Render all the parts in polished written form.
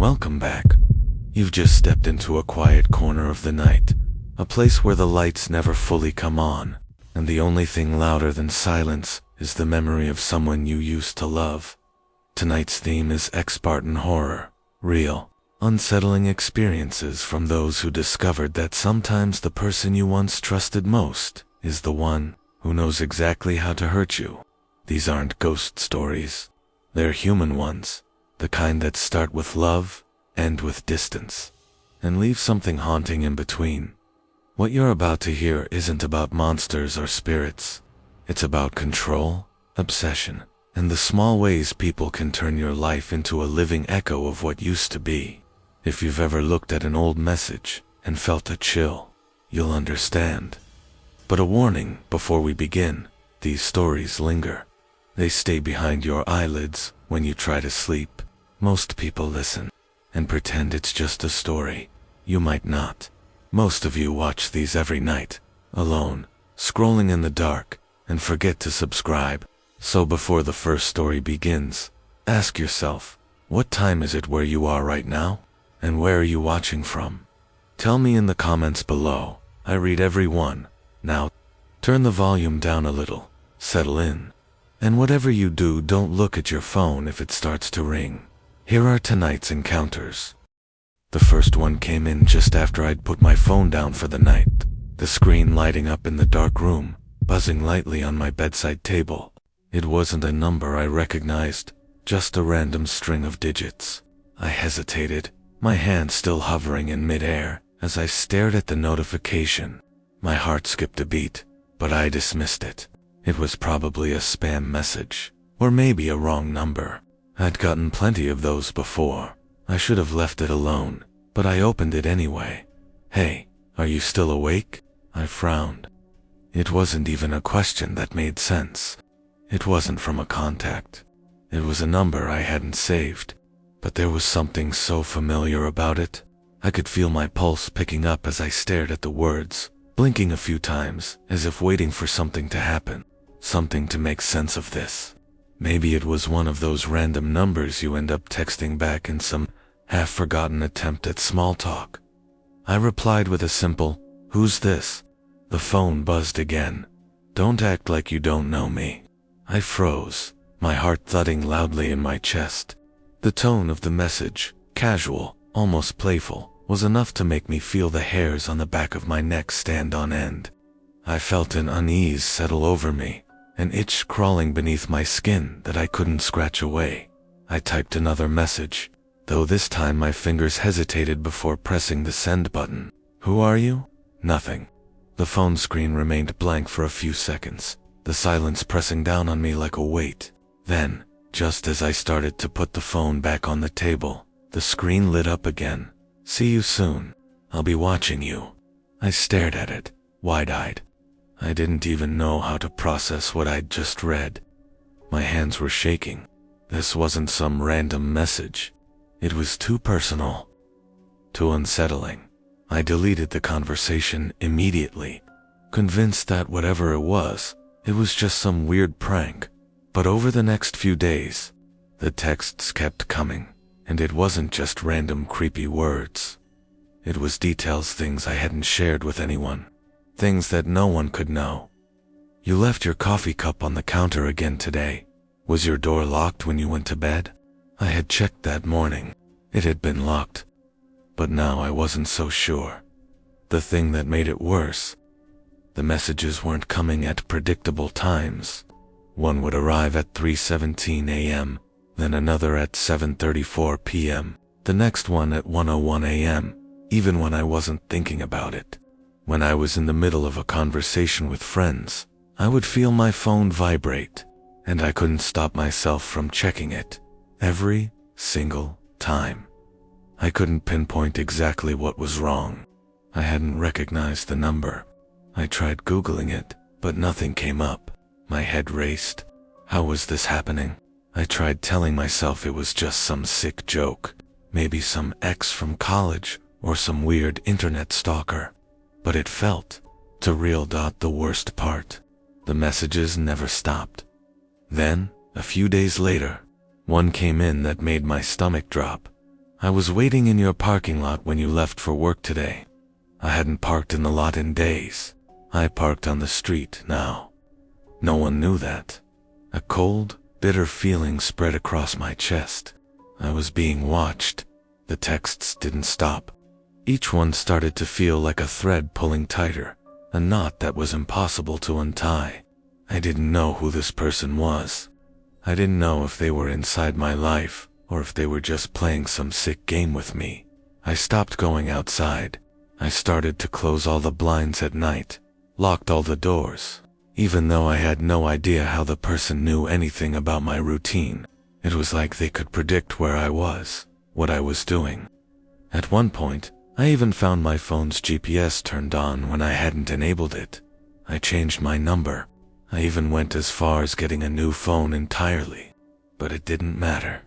Welcome back. You've just stepped into a quiet corner of the night, a place where the lights never fully come on, and the only thing louder than silence is the memory of someone you used to love. Tonight's theme is ex-Spartan horror, real, unsettling experiences from those who discovered that sometimes the person you once trusted most is the one who knows exactly how to hurt you. These aren't ghost stories. They're human ones, the kind that start with love, end with distance, and leave something haunting in between. What you're about to hear isn't about monsters or spirits. It's about control, obsession, and the small ways people can turn your life into a living echo of what used to be. If you've ever looked at an old message and felt a chill, you'll understand. But a warning before we begin, these stories linger. They stay behind your eyelids when you try to sleep. Most people listen and pretend it's just a story. You might not. Most of you watch these every night, alone, scrolling in the dark, and forget to subscribe. So before the first story begins, ask yourself, what time is it where you are right now? And where are you watching from? Tell me in the comments below. I read every one. Now, turn the volume down a little, settle in. And whatever you do, don't look at your phone if it starts to ring. Here are tonight's encounters. The first one came in just after I'd put my phone down for the night, the screen lighting up in the dark room, buzzing lightly on my bedside table. It wasn't a number I recognized, just a random string of digits. I hesitated, my hand still hovering in midair, as I stared at the notification. My heart skipped a beat, but I dismissed it. It was probably a spam message, or maybe a wrong number. I'd gotten plenty of those before. I should have left it alone, but I opened it anyway. "Hey, are you still awake?" I frowned. It wasn't even a question that made sense. It wasn't from a contact. It was a number I hadn't saved, but there was something so familiar about it. I could feel my pulse picking up as I stared at the words, blinking a few times as if waiting for something to happen. Something to make sense of this. Maybe it was one of those random numbers you end up texting back in some half-forgotten attempt at small talk. I replied with a simple, "Who's this?" The phone buzzed again. "Don't act like you don't know me." I froze, my heart thudding loudly in my chest. The tone of the message, casual, almost playful, was enough to make me feel the hairs on the back of my neck stand on end. I felt an unease settle over me, an itch crawling beneath my skin that I couldn't scratch away. I typed another message, though this time my fingers hesitated before pressing the send button. "Who are you?" Nothing. The phone screen remained blank for a few seconds, the silence pressing down on me like a weight. Then, just as I started to put the phone back on the table, the screen lit up again. "See you soon. I'll be watching you." I stared at it, wide-eyed. I didn't even know how to process what I'd just read. My hands were shaking. This wasn't some random message. It was too personal, too unsettling. I deleted the conversation immediately, convinced that whatever it was just some weird prank. But over the next few days, the texts kept coming, and it wasn't just random creepy words. It was details, things I hadn't shared with anyone. Things that no one could know. "You left your coffee cup on the counter again today. Was your door locked when you went to bed?" I had checked that morning. It had been locked. But now I wasn't so sure. The thing that made it worse, the messages weren't coming at predictable times. One would arrive at 3:17 a.m., then another at 7:34 p.m., the next one at 1:01 a.m., even when I wasn't thinking about it. When I was in the middle of a conversation with friends, I would feel my phone vibrate, and I couldn't stop myself from checking it. Every single time. I couldn't pinpoint exactly what was wrong. I hadn't recognized the number. I tried Googling it, but nothing came up. My head raced. How was this happening? I tried telling myself it was just some sick joke, maybe some ex from college or some weird internet stalker. But it felt too real. The worst part, the messages never stopped. Then, a few days later, one came in that made my stomach drop. I was waiting in your parking lot when you left for work today. I hadn't parked in the lot in days. I parked on the street now. No one knew that. A cold, bitter feeling spread across my chest. I was being watched. The texts didn't stop. Each one started to feel like a thread pulling tighter, a knot that was impossible to untie. I didn't know who this person was. I didn't know if they were inside my life, or if they were just playing some sick game with me. I stopped going outside. I started to close all the blinds at night, locked all the doors. Even though I had no idea how the person knew anything about my routine, it was like they could predict where I was, what I was doing. At one point, I even found my phone's GPS turned on when I hadn't enabled it. I changed my number. I even went as far as getting a new phone entirely. But it didn't matter.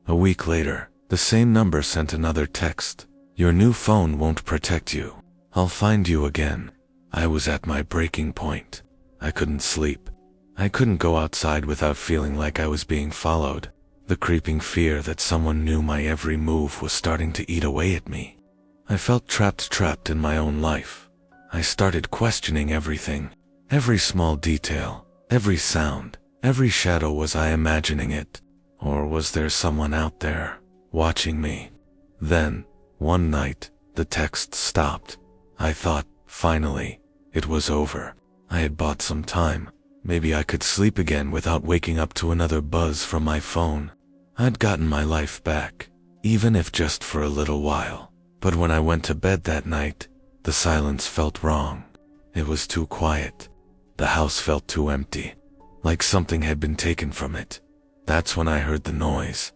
A week later, the same number sent another text. Your new phone won't protect you. I'll find you again. I was at my breaking point. I couldn't sleep. I couldn't go outside without feeling like I was being followed. The creeping fear that someone knew my every move was starting to eat away at me. I felt trapped in my own life. I started questioning everything. Every small detail, every sound, every shadow. Was I imagining it? Or was there someone out there, watching me? Then, one night, the text stopped. I thought, finally, it was over. I had bought some time. Maybe I could sleep again without waking up to another buzz from my phone. I'd gotten my life back, even if just for a little while. But when I went to bed that night, the silence felt wrong. It was too quiet. The house felt too empty, like something had been taken from it. That's when I heard the noise.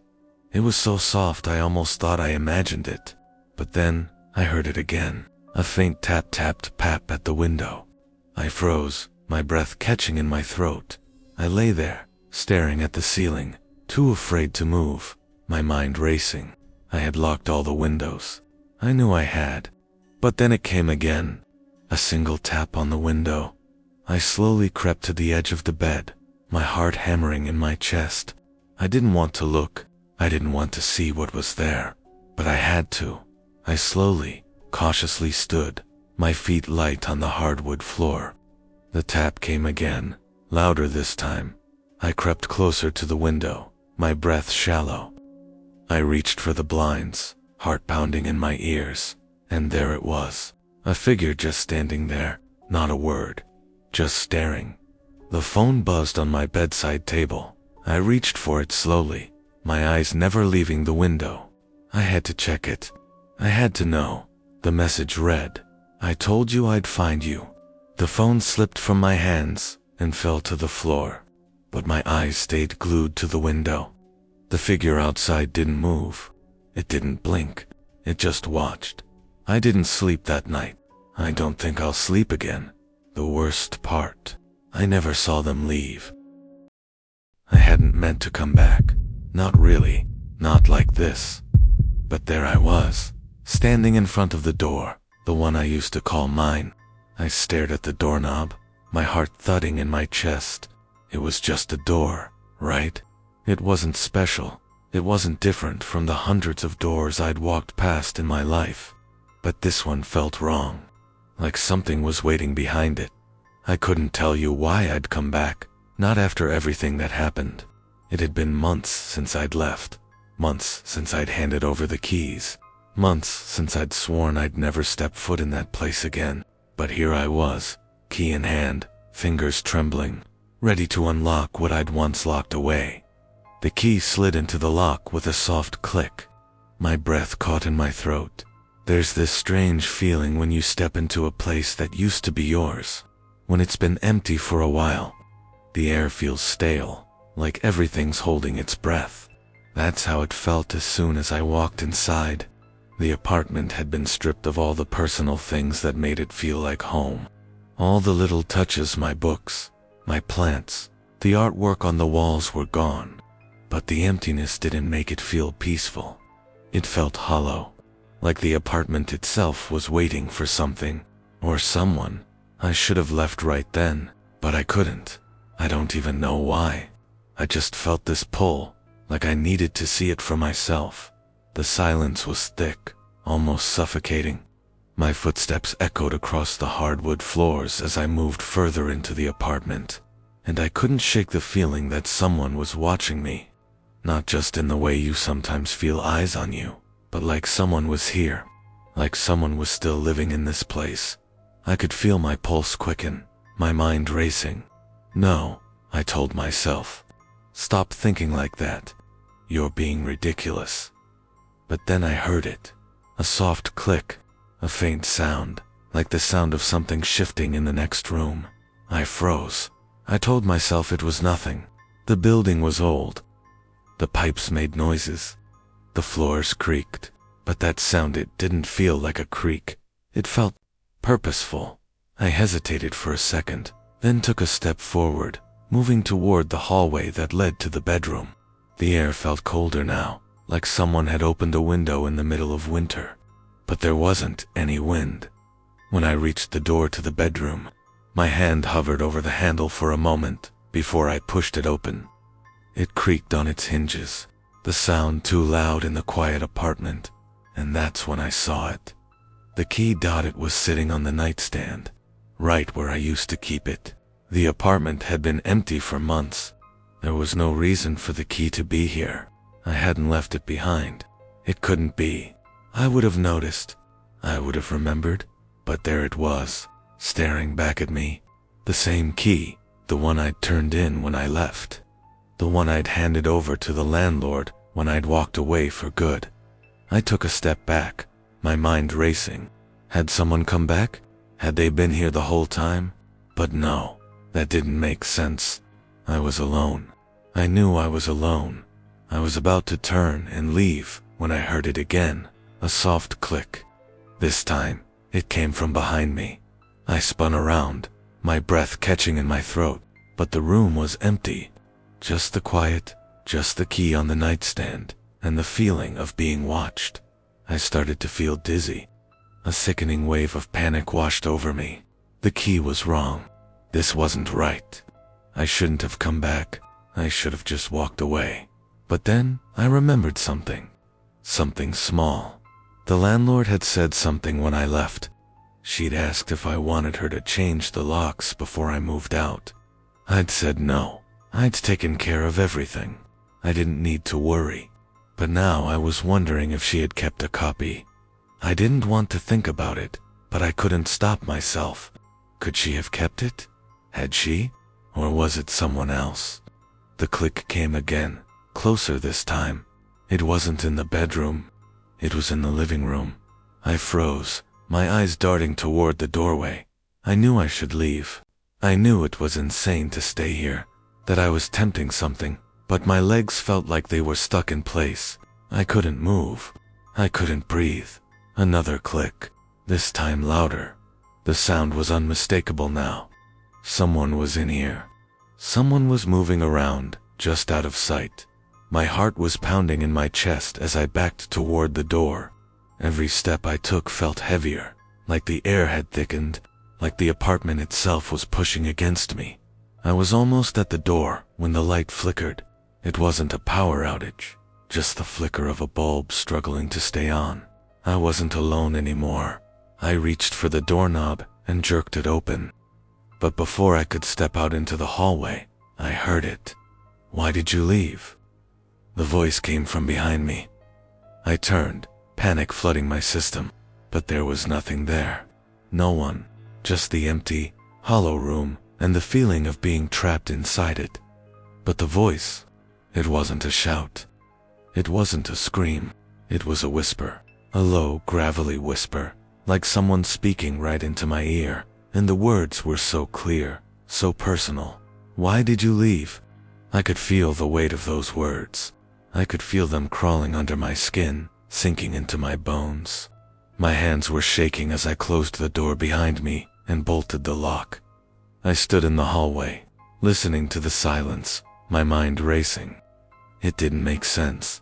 It was so soft I almost thought I imagined it. But then, I heard it again. A faint tap-tapped-pap at the window. I froze, my breath catching in my throat. I lay there, staring at the ceiling, too afraid to move, my mind racing. I had locked all the windows. I knew I had. But then it came again. A single tap on the window. I slowly crept to the edge of the bed, my heart hammering in my chest. I didn't want to look. I didn't want to see what was there. But I had to. I slowly, cautiously stood, my feet light on the hardwood floor. The tap came again, louder this time. I crept closer to the window, my breath shallow. I reached for the blinds, heart pounding in my ears, and there it was. A figure just standing there, not a word, just staring. The phone buzzed on my bedside table. I reached for it slowly, my eyes never leaving the window. I had to check it. I had to know. The message read, "I told you I'd find you." The phone slipped from my hands and fell to the floor, but my eyes stayed glued to the window. The figure outside didn't move. It didn't blink. It just watched. I didn't sleep that night. I don't think I'll sleep again. The worst part, I never saw them leave. I hadn't meant to come back. Not really. Not like this. But there I was, standing in front of the door, the one I used to call mine. I stared at the doorknob, my heart thudding in my chest. It was just a door, right? It wasn't special. It wasn't different from the hundreds of doors I'd walked past in my life. But this one felt wrong, like something was waiting behind it. I couldn't tell you why I'd come back, not after everything that happened. It had been months since I'd left, months since I'd handed over the keys, months since I'd sworn I'd never step foot in that place again. But here I was, key in hand, fingers trembling, ready to unlock what I'd once locked away. The key slid into the lock with a soft click. My breath caught in my throat. There's this strange feeling when you step into a place that used to be yours, when it's been empty for a while. The air feels stale, like everything's holding its breath. That's how it felt as soon as I walked inside. The apartment had been stripped of all the personal things that made it feel like home. All the little touches, my books, my plants, the artwork on the walls were gone. But the emptiness didn't make it feel peaceful. It felt hollow, like the apartment itself was waiting for something, or someone. I should have left right then, but I couldn't. I don't even know why. I just felt this pull, like I needed to see it for myself. The silence was thick, almost suffocating. My footsteps echoed across the hardwood floors as I moved further into the apartment, and I couldn't shake the feeling that someone was watching me. Not just in the way you sometimes feel eyes on you, but like someone was here, like someone was still living in this place. I could feel my pulse quicken, my mind racing. No, I told myself. Stop thinking like that. You're being ridiculous. But then I heard it. A soft click, a faint sound, like the sound of something shifting in the next room. I froze. I told myself it was nothing. The building was old. The pipes made noises. The floors creaked. But that sound, it didn't feel like a creak. It felt purposeful. I hesitated for a second, then took a step forward, moving toward the hallway that led to the bedroom. The air felt colder now, like someone had opened a window in the middle of winter. But there wasn't any wind. When I reached the door to the bedroom, my hand hovered over the handle for a moment before I pushed it open. It creaked on its hinges, the sound too loud in the quiet apartment, and that's when I saw it. The key. It was sitting on the nightstand, right where I used to keep it. The apartment had been empty for months. There was no reason for the key to be here. I hadn't left it behind. It couldn't be. I would have noticed. I would have remembered. But there it was, staring back at me. The same key, the one I'd turned in when I left. The one I'd handed over to the landlord when I'd walked away for good. I took a step back, my mind racing. Had someone come back? Had they been here the whole time? But no, that didn't make sense. I was alone. I knew I was alone. I was about to turn and leave when I heard it again, a soft click. This time, it came from behind me. I spun around, my breath catching in my throat, but the room was empty. Just the quiet, just the key on the nightstand, and the feeling of being watched. I started to feel dizzy. A sickening wave of panic washed over me. The key was wrong. This wasn't right. I shouldn't have come back. I should have just walked away. But then I remembered something. Something small. The landlord had said something when I left. She'd asked if I wanted her to change the locks before I moved out. I'd said no. I'd taken care of everything. I didn't need to worry. But now I was wondering if she had kept a copy. I didn't want to think about it, but I couldn't stop myself. Could she have kept it? Had she? Or was it someone else? The click came again, closer this time. It wasn't in the bedroom. It was in the living room. I froze, my eyes darting toward the doorway. I knew I should leave. I knew it was insane to stay here, that I was tempting something, but my legs felt like they were stuck in place. I couldn't move. I couldn't breathe. Another click, this time louder. The sound was unmistakable now. Someone was in here. Someone was moving around, just out of sight. My heart was pounding in my chest as I backed toward the door. Every step I took felt heavier, like the air had thickened, like the apartment itself was pushing against me. I was almost at the door when the light flickered. It wasn't a power outage, just the flicker of a bulb struggling to stay on. I wasn't alone anymore. I reached for the doorknob and jerked it open. But before I could step out into the hallway, I heard it. "Why did you leave?" The voice came from behind me. I turned, panic flooding my system, but there was nothing there. No one, just the empty, hollow room and the feeling of being trapped inside it. But the voice, it wasn't a shout. It wasn't a scream. It was a whisper, a low, gravelly whisper, like someone speaking right into my ear, and the words were so clear, so personal. "Why did you leave?" I could feel the weight of those words. I could feel them crawling under my skin, sinking into my bones. My hands were shaking as I closed the door behind me and bolted the lock. I stood in the hallway, listening to the silence, my mind racing. It didn't make sense.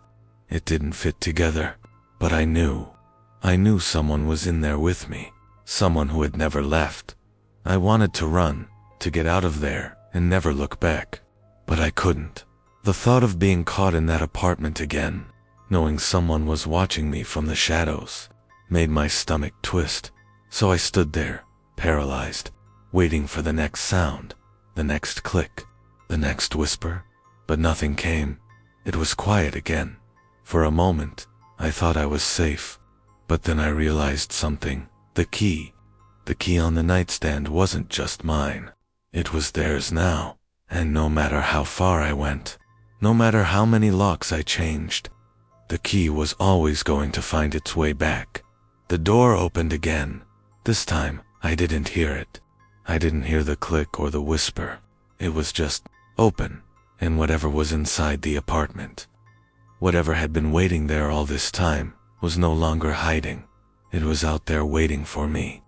It didn't fit together. But I knew someone was in there with me, someone who had never left. I wanted to run, to get out of there and never look back. But I couldn't. The thought of being caught in that apartment again, knowing someone was watching me from the shadows, made my stomach twist. So I stood there, paralyzed, waiting for the next sound, the next click, the next whisper, but nothing came. It was quiet again. For a moment, I thought I was safe, but then I realized something. The key on the nightstand wasn't just mine. It was theirs now, and no matter how far I went, no matter how many locks I changed, the key was always going to find its way back. The door opened again. This time, I didn't hear it. I didn't hear the click or the whisper. It was just open, and whatever was inside the apartment, whatever had been waiting there all this time, was no longer hiding. It was out there waiting for me.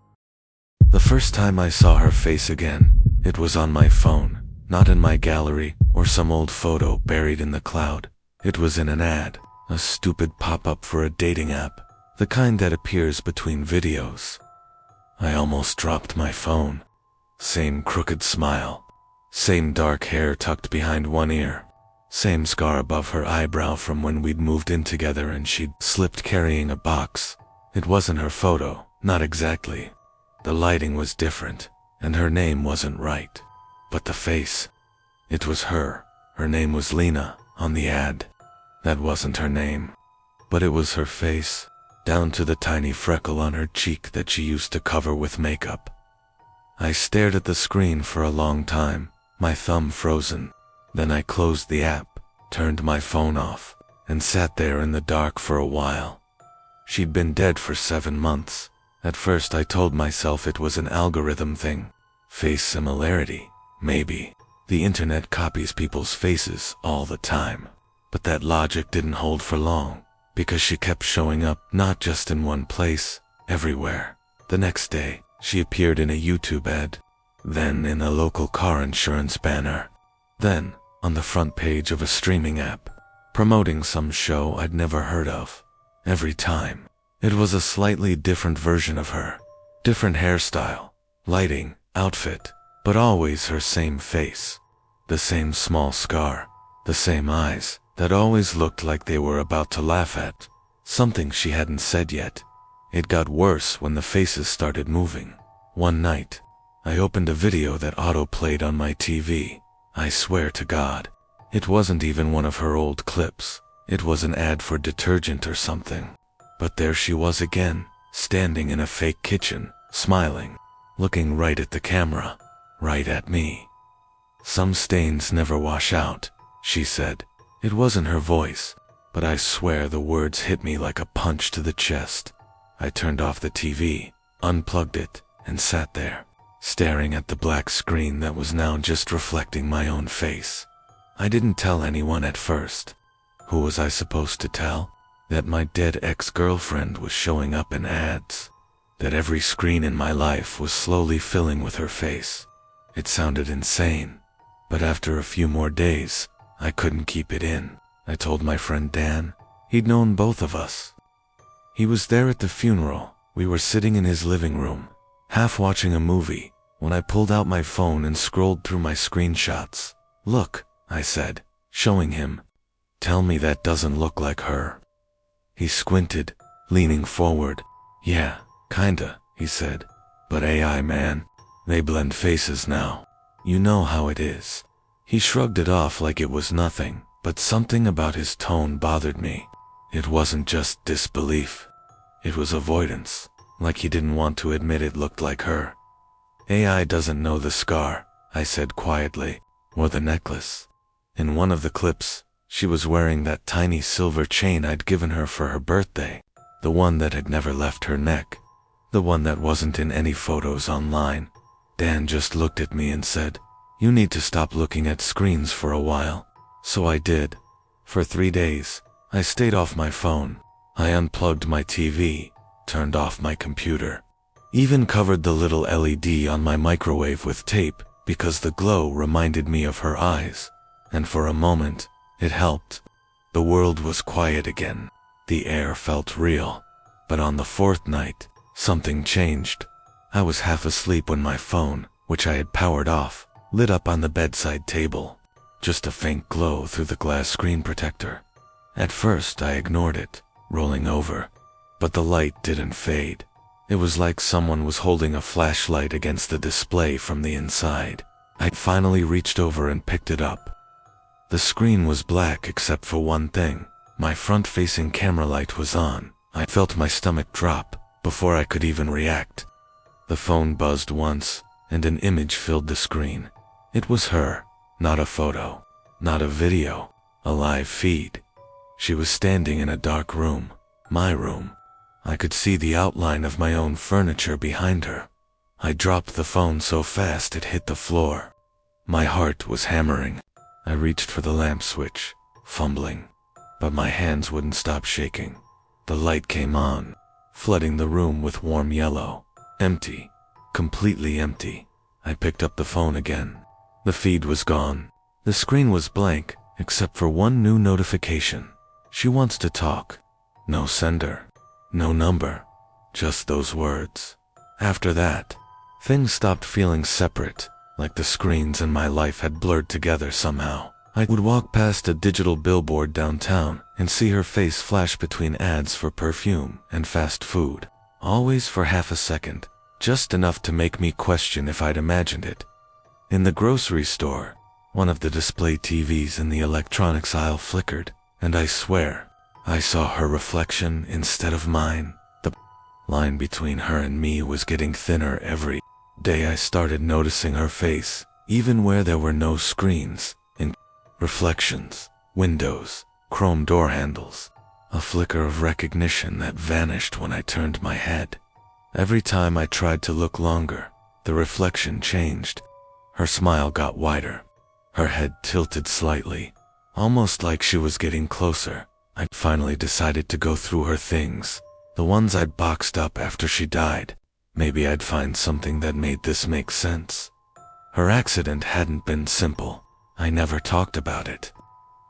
The first time I saw her face again, it was on my phone, not in my gallery or some old photo buried in the cloud. It was in an ad, a stupid pop-up for a dating app, the kind that appears between videos. I almost dropped my phone. Same crooked smile, same dark hair tucked behind one ear, same scar above her eyebrow from when we'd moved in together and she'd slipped carrying a box. It wasn't her photo, not exactly. The lighting was different, and her name wasn't right. But the face, it was her. Her name was Lena, on the ad. That wasn't her name, but it was her face, down to the tiny freckle on her cheek that she used to cover with makeup. I stared at the screen for a long time, my thumb frozen. Then I closed the app, turned my phone off, and sat there in the dark for a while. She'd been dead for 7 months. At first I told myself it was an algorithm thing. Face similarity, maybe. The internet copies people's faces all the time. But that logic didn't hold for long, because she kept showing up not just in one place, everywhere. The next day, she appeared in a YouTube ad, then in a local car insurance banner, then on the front page of a streaming app, promoting some show I'd never heard of. Every time, it was a slightly different version of her, different hairstyle, lighting, outfit, but always her same face, the same small scar, the same eyes that always looked like they were about to laugh at something she hadn't said yet. It got worse when the faces started moving. One night, I opened a video that auto-played on my TV. I swear to God, it wasn't even one of her old clips. It was an ad for detergent or something. But there she was again, standing in a fake kitchen, smiling, looking right at the camera, right at me. "Some stains never wash out," she said. It wasn't her voice, but I swear the words hit me like a punch to the chest. I turned off the TV, unplugged it, and sat there, staring at the black screen that was now just reflecting my own face. I didn't tell anyone at first. Who was I supposed to tell? That my dead ex-girlfriend was showing up in ads. That every screen in my life was slowly filling with her face. It sounded insane. But after a few more days, I couldn't keep it in. I told my friend Dan. He'd known both of us. He was there at the funeral. We were sitting in his living room, half watching a movie, when I pulled out my phone and scrolled through my screenshots. "Look," I said, showing him. "Tell me that doesn't look like her." He squinted, leaning forward. "Yeah, kinda," he said. "But AI, man, they blend faces now. You know how it is." He shrugged it off like it was nothing, but something about his tone bothered me. It wasn't just disbelief. It was avoidance, like he didn't want to admit it looked like her. "AI doesn't know the scar," I said quietly, "or the necklace." In one of the clips, she was wearing that tiny silver chain I'd given her for her birthday, the one that had never left her neck, the one that wasn't in any photos online. Dan just looked at me and said, "You need to stop looking at screens for a while." So I did. For 3 days, I stayed off my phone. I unplugged my TV, turned off my computer, even covered the little LED on my microwave with tape because the glow reminded me of her eyes. And for a moment, it helped. The world was quiet again. The air felt real. But on the 4th night, something changed. I was half asleep when my phone, which I had powered off, lit up on the bedside table. Just a faint glow through the glass screen protector. At first I ignored it, rolling over. But the light didn't fade. It was like someone was holding a flashlight against the display from the inside. I finally reached over and picked it up. The screen was black except for one thing. My front-facing camera light was on. I felt my stomach drop before I could even react. The phone buzzed once, and an image filled the screen. It was her, not a photo, not a video, a live feed. She was standing in a dark room, my room. I could see the outline of my own furniture behind her. I dropped the phone so fast it hit the floor. My heart was hammering. I reached for the lamp switch, fumbling, but my hands wouldn't stop shaking. The light came on, flooding the room with warm yellow. Empty, completely empty. I picked up the phone again. The feed was gone. The screen was blank, except for one new notification. She wants to talk. No sender. No number. Just those words. After that, things stopped feeling separate, like the screens in my life had blurred together somehow. I would walk past a digital billboard downtown and see her face flash between ads for perfume and fast food. Always for half a second, just enough to make me question if I'd imagined it. In the grocery store, one of the display TVs in the electronics aisle flickered, and I swear, I saw her reflection instead of mine. The line between her and me was getting thinner every day. I started noticing her face, even where there were no screens, in reflections, windows, chrome door handles. A flicker of recognition that vanished when I turned my head. Every time I tried to look longer, the reflection changed. Her smile got wider. Her head tilted slightly, almost like she was getting closer. I finally decided to go through her things, the ones I'd boxed up after she died. Maybe I'd find something that made this make sense. Her accident hadn't been simple. I never talked about it.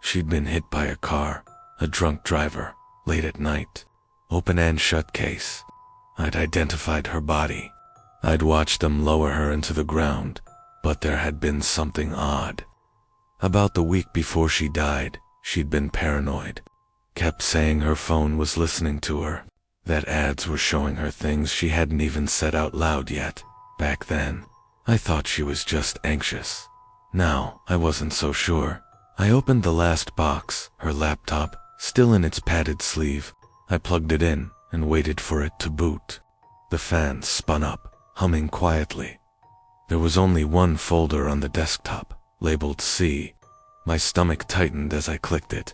She'd been hit by a car, a drunk driver, late at night. Open and shut case. I'd identified her body. I'd watched them lower her into the ground, but there had been something odd. About the week before she died, she'd been paranoid. Kept saying her phone was listening to her, that ads were showing her things she hadn't even said out loud yet. Back then, I thought she was just anxious. Now, I wasn't so sure. I opened the last box, her laptop, still in its padded sleeve. I plugged it in and waited for it to boot. The fan spun up, humming quietly. There was only one folder on the desktop, labeled C. My stomach tightened as I clicked it.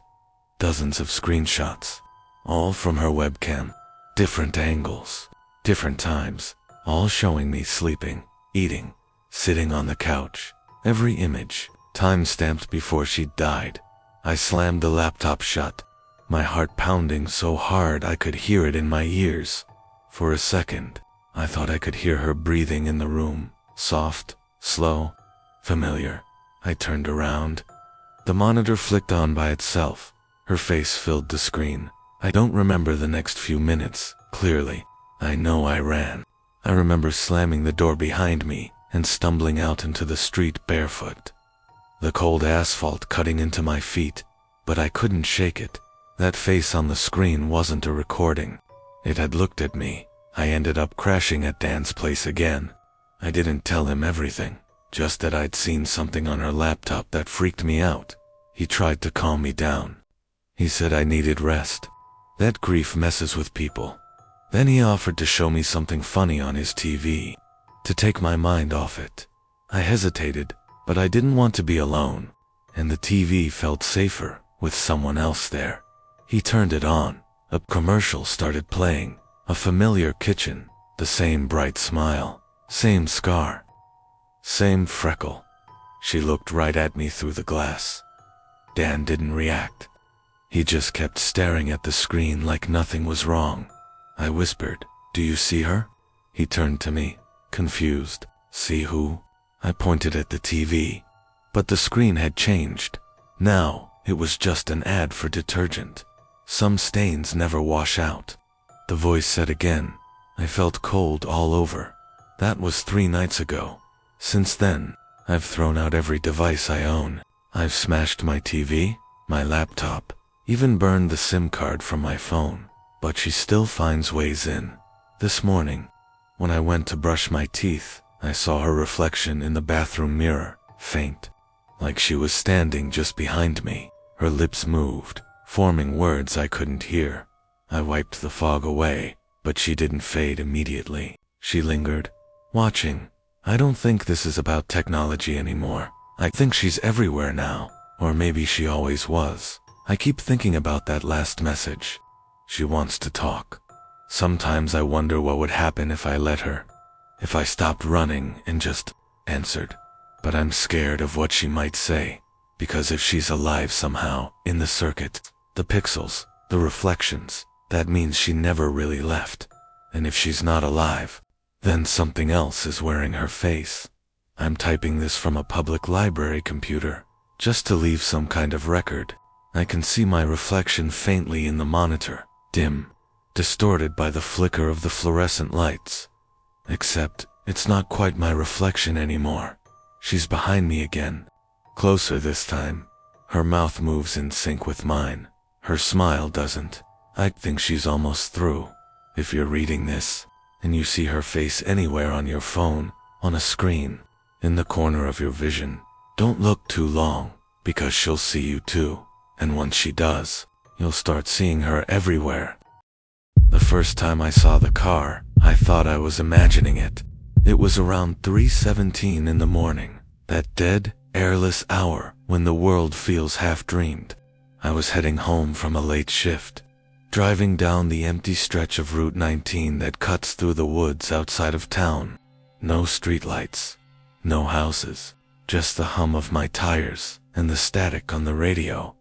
Dozens of screenshots, all from her webcam. Different angles, different times, all showing me sleeping, eating, sitting on the couch. Every image, time-stamped before she died. I slammed the laptop shut, my heart pounding so hard I could hear it in my ears. For a second, I thought I could hear her breathing in the room, soft, slow, familiar. I turned around. The monitor flicked on by itself. Her face filled the screen. I don't remember the next few minutes, clearly. I know I ran. I remember slamming the door behind me and stumbling out into the street barefoot. The cold asphalt cutting into my feet, but I couldn't shake it. That face on the screen wasn't a recording. It had looked at me. I ended up crashing at Dan's place again. I didn't tell him everything, just that I'd seen something on her laptop that freaked me out. He tried to calm me down. He said I needed rest. That grief messes with people. Then he offered to show me something funny on his TV, to take my mind off it. I hesitated, but I didn't want to be alone, and the TV felt safer with someone else there. He turned it on. A commercial started playing. A familiar kitchen, the same bright smile, same scar, same freckle. She looked right at me through the glass. Dan didn't react. He just kept staring at the screen like nothing was wrong. I whispered, "Do you see her?" He turned to me, confused. "See who?" I pointed at the TV. But the screen had changed. Now, it was just an ad for detergent. Some stains never wash out. The voice said again. I felt cold all over. That was 3 nights ago. Since then, I've thrown out every device I own. I've smashed my TV, my laptop, even burned the SIM card from my phone, but she still finds ways in. This morning, when I went to brush my teeth, I saw her reflection in the bathroom mirror, faint, like she was standing just behind me. Her lips moved, forming words I couldn't hear. I wiped the fog away, but she didn't fade immediately. She lingered, watching. I don't think this is about technology anymore. I think she's everywhere now, or maybe she always was. I keep thinking about that last message. She wants to talk. Sometimes I wonder what would happen if I let her. If I stopped running and just answered. But I'm scared of what she might say, because if she's alive somehow, in the circuit, the pixels, the reflections, that means she never really left. And if she's not alive, then something else is wearing her face. I'm typing this from a public library computer, just to leave some kind of record. I can see my reflection faintly in the monitor, dim, distorted by the flicker of the fluorescent lights. Except, it's not quite my reflection anymore. She's behind me again, closer this time. Her mouth moves in sync with mine. Her smile doesn't. I think she's almost through. If you're reading this, and you see her face anywhere on your phone, on a screen, in the corner of your vision, don't look too long, because she'll see you too. And once she does, you'll start seeing her everywhere. The first time I saw the car, I thought I was imagining it. It was around 3:17 in the morning, that dead, airless hour when the world feels half-dreamed. I was heading home from a late shift, driving down the empty stretch of Route 19 that cuts through the woods outside of town. No streetlights, no houses, just the hum of my tires and the static on the radio.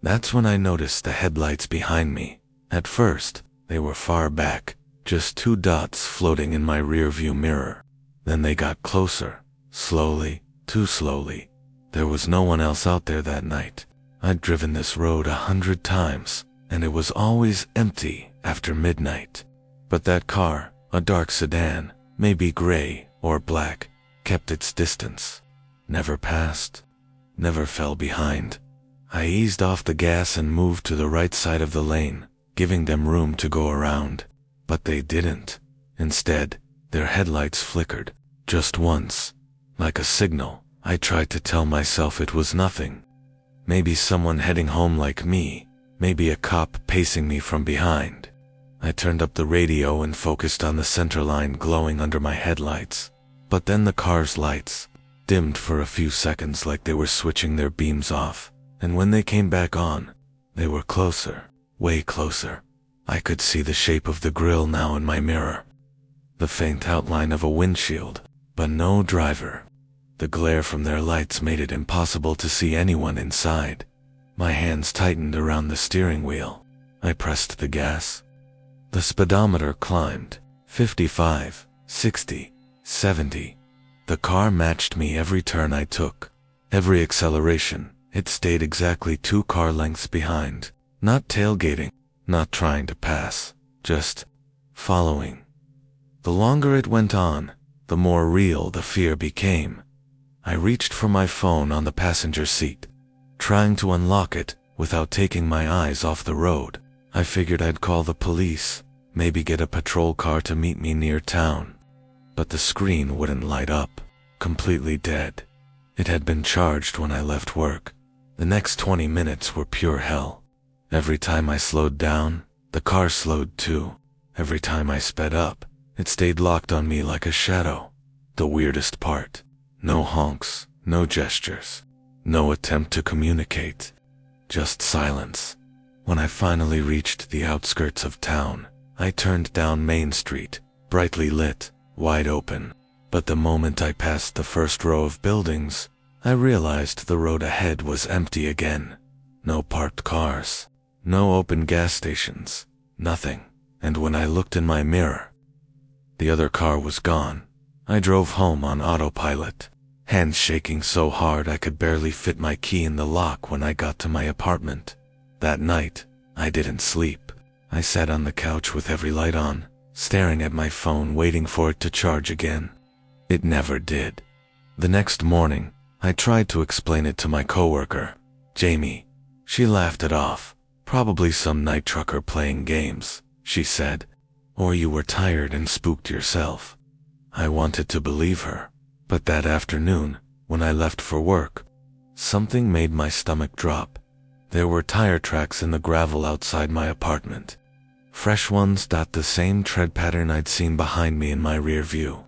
That's when I noticed the headlights behind me. At first, they were far back, just two dots floating in my rearview mirror. Then they got closer, slowly, too slowly. There was no one else out there that night. I'd driven this road 100 times, and it was always empty after midnight. But that car, a dark sedan, maybe gray or black, kept its distance. Never passed, never fell behind. I eased off the gas and moved to the right side of the lane, giving them room to go around. But they didn't. Instead, their headlights flickered, just once, like a signal. I tried to tell myself it was nothing. Maybe someone heading home like me, maybe a cop pacing me from behind. I turned up the radio and focused on the center line glowing under my headlights. But then the car's lights dimmed for a few seconds like they were switching their beams off. And when they came back on, they were closer, way closer. I could see the shape of the grille now in my mirror. The faint outline of a windshield, but no driver. The glare from their lights made it impossible to see anyone inside. My hands tightened around the steering wheel. I pressed the gas. The speedometer climbed, 55, 60, 70. The car matched me every turn I took, every acceleration. It stayed exactly 2 car lengths behind, not tailgating, not trying to pass, just following. The longer it went on, the more real the fear became. I reached for my phone on the passenger seat, trying to unlock it without taking my eyes off the road. I figured I'd call the police, maybe get a patrol car to meet me near town. But the screen wouldn't light up, completely dead. It had been charged when I left work. The next 20 minutes were pure hell. Every time I slowed down, the car slowed too. Every time I sped up, it stayed locked on me like a shadow. The weirdest part, no honks, no gestures, no attempt to communicate, just silence. When I finally reached the outskirts of town, I turned down Main Street, brightly lit, wide open. But the moment I passed the first row of buildings, I realized the road ahead was empty again. No parked cars, no open gas stations, nothing. And when I looked in my mirror, the other car was gone. I drove home on autopilot, hands shaking so hard I could barely fit my key in the lock when I got to my apartment. That night, I didn't sleep. I sat on the couch with every light on, staring at my phone waiting for it to charge again. It never did. The next morning, I tried to explain it to my coworker, Jamie. She laughed it off, Probably some night trucker playing games, she said. Or you were tired and spooked yourself. I wanted to believe her, but that afternoon, when I left for work, something made my stomach drop. There were tire tracks in the gravel outside my apartment. Fresh ones, the same tread pattern I'd seen behind me in my rear view.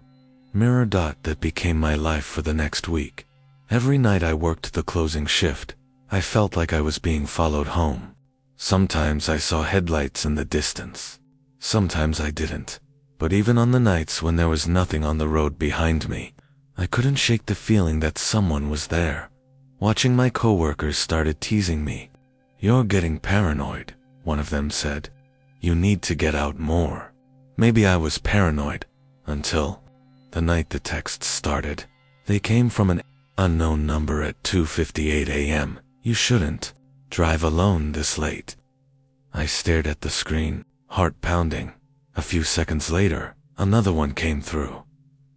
Mirror that became my life for the next week. Every night I worked the closing shift, I felt like I was being followed home. Sometimes I saw headlights in the distance. Sometimes I didn't. But even on the nights when there was nothing on the road behind me, I couldn't shake the feeling that someone was there. Watching my coworkers started teasing me. "You're getting paranoid," one of them said. "You need to get out more." Maybe I was paranoid, until the night the texts started. They came from an unknown number at 2:58 a.m. "You shouldn't drive alone this late." I stared at the screen, heart pounding. A few seconds later, another one came through.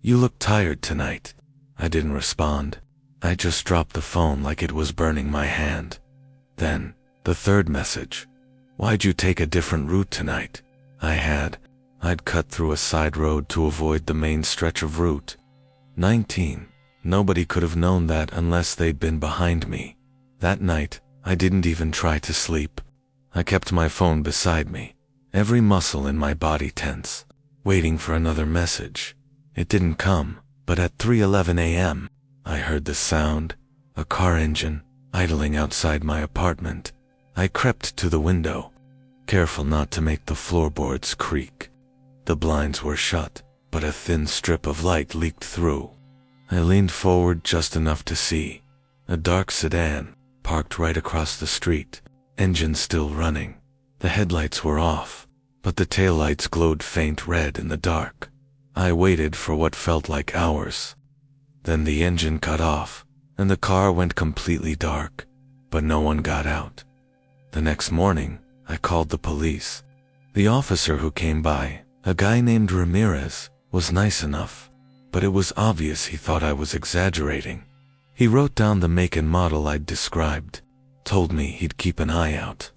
"You look tired tonight." I didn't respond. I just dropped the phone like it was burning my hand. Then, the third message. "Why'd you take a different route tonight?" I'd cut through a side road to avoid the main stretch of route. 19. Nobody could have known that unless they'd been behind me. That night, I didn't even try to sleep. I kept my phone beside me, every muscle in my body tense, waiting for another message. It didn't come, but at 3:11 a.m., I heard the sound, a car engine, idling outside my apartment. I crept to the window, careful not to make the floorboards creak. The blinds were shut, but a thin strip of light leaked through. I leaned forward just enough to see a dark sedan, parked right across the street, engine still running. The headlights were off, but the taillights glowed faint red in the dark. I waited for what felt like hours. Then the engine cut off, and the car went completely dark, but no one got out. The next morning, I called the police. The officer who came by, a guy named Ramirez, was nice enough, but it was obvious he thought I was exaggerating. He wrote down the make and model I'd described, told me he'd keep an eye out.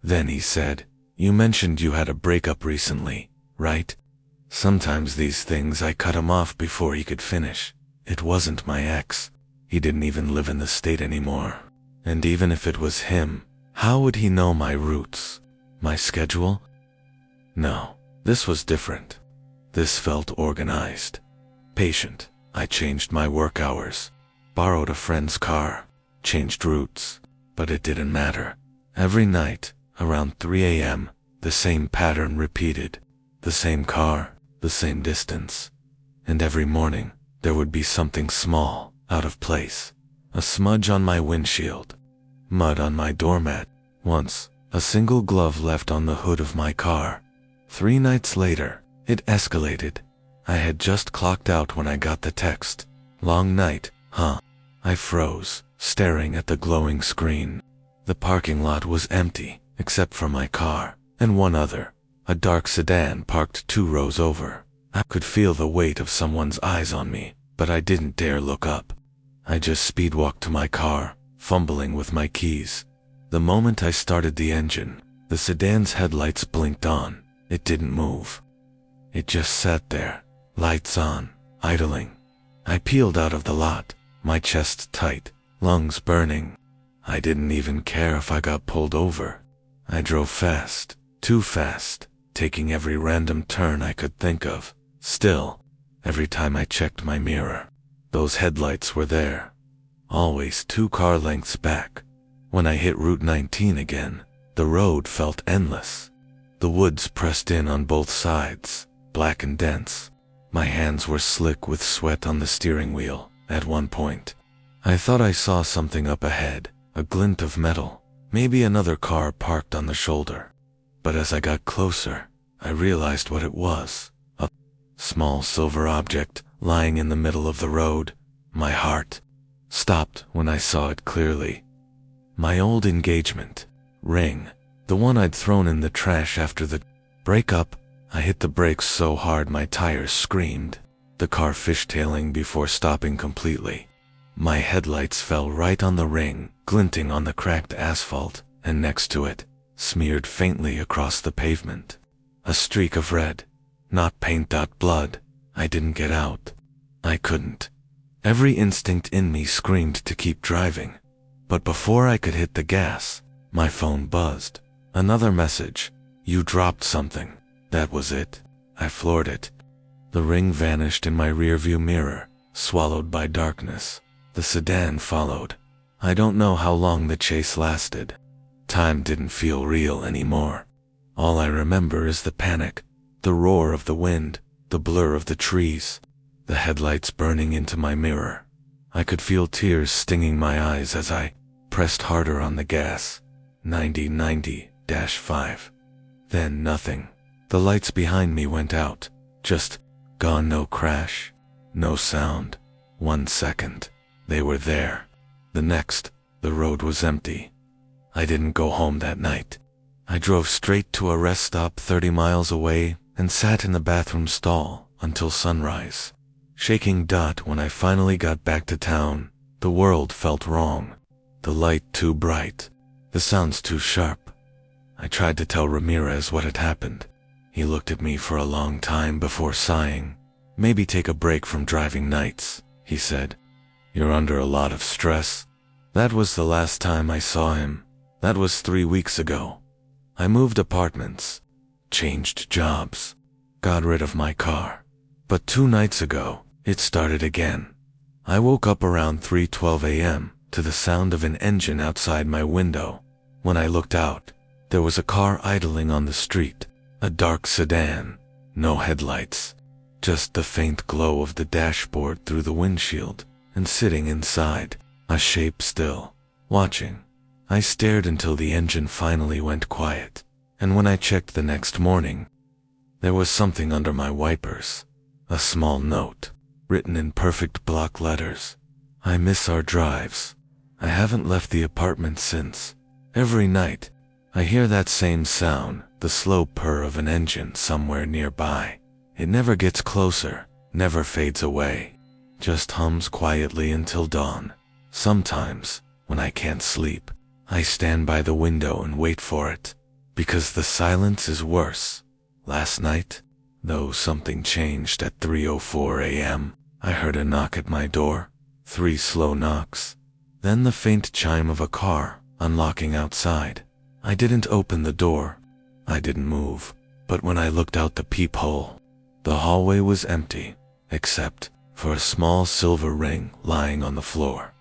Then he said, "You mentioned you had a breakup recently, right?" Sometimes these things I cut him off before he could finish. It wasn't my ex. He didn't even live in the state anymore. And even if it was him, how would he know my routes? My schedule? No, this was different. This felt organized. Patient. I changed my work hours, borrowed a friend's car, changed routes, but it didn't matter. Every night, around 3 a.m., the same pattern repeated. The same car, the same distance. And every morning, there would be something small, out of place. A smudge on my windshield, mud on my doormat. Once, a single glove left on the hood of my car. 3 nights later, it escalated. I had just clocked out when I got the text. "Long night, huh?" I froze, staring at the glowing screen. The parking lot was empty, except for my car, and one other, a dark sedan parked 2 rows over. I could feel the weight of someone's eyes on me, but I didn't dare look up. I just speed-walked to my car, fumbling with my keys. The moment I started the engine, the sedan's headlights blinked on. It didn't move. It just sat there, lights on, idling. I peeled out of the lot, my chest tight, lungs burning. I didn't even care if I got pulled over. I drove fast, too fast, taking every random turn I could think of. Still, every time I checked my mirror, those headlights were there, always 2 car lengths back. When I hit Route 19 again, the road felt endless. The woods pressed in on both sides, black and dense. My hands were slick with sweat on the steering wheel. At one point, I thought I saw something up ahead, a glint of metal, maybe another car parked on the shoulder. But as I got closer, I realized what it was. A small silver object lying in the middle of the road. My heart stopped when I saw it clearly. My old engagement ring, the one I'd thrown in the trash after the breakup. I hit the brakes so hard my tires screamed, the car fishtailing before stopping completely. My headlights fell right on the ring, glinting on the cracked asphalt, and next to it, smeared faintly across the pavement. A streak of red. Not paint. Blood. I didn't get out. I couldn't. Every instinct in me screamed to keep driving. But before I could hit the gas, my phone buzzed. Another message. You dropped something. That was it. I floored it. The ring vanished in my rearview mirror, swallowed by darkness. The sedan followed. I don't know how long the chase lasted. Time didn't feel real anymore. All I remember is the panic, the roar of the wind, the blur of the trees, the headlights burning into my mirror. I could feel tears stinging my eyes as I pressed harder on the gas. 90-5. Then nothing. The lights behind me went out. Just gone. No crash. No sound. 1 second. They were there. The next, the road was empty. I didn't go home that night. I drove straight to a rest stop 30 miles away and sat in the bathroom stall until sunrise. Shaking. When I finally got back to town, the world felt wrong. The light too bright. The sounds too sharp. I tried to tell Ramirez what had happened. He looked at me for a long time before sighing. Maybe take a break from driving nights, he said. You're under a lot of stress. That was the last time I saw him. That was 3 weeks ago. I moved apartments, changed jobs, got rid of my car. But 2 nights ago, it started again. I woke up around 3:12 a.m. to the sound of an engine outside my window. When I looked out, there was a car idling on the street, a dark sedan, no headlights, just the faint glow of the dashboard through the windshield, and sitting inside, a shape still, watching. I stared until the engine finally went quiet, and when I checked the next morning, there was something under my wipers, a small note, written in perfect block letters. I miss our drives. I haven't left the apartment since. Every night, I hear that same sound, the slow purr of an engine somewhere nearby. It never gets closer, never fades away, just hums quietly until dawn. Sometimes, when I can't sleep, I stand by the window and wait for it, because the silence is worse. Last night, though something changed at 3:04 a.m., I heard a knock at my door, 3 slow knocks, then the faint chime of a car unlocking outside. I didn't open the door. I didn't move, but when I looked out the peephole, the hallway was empty, except for a small silver ring lying on the floor.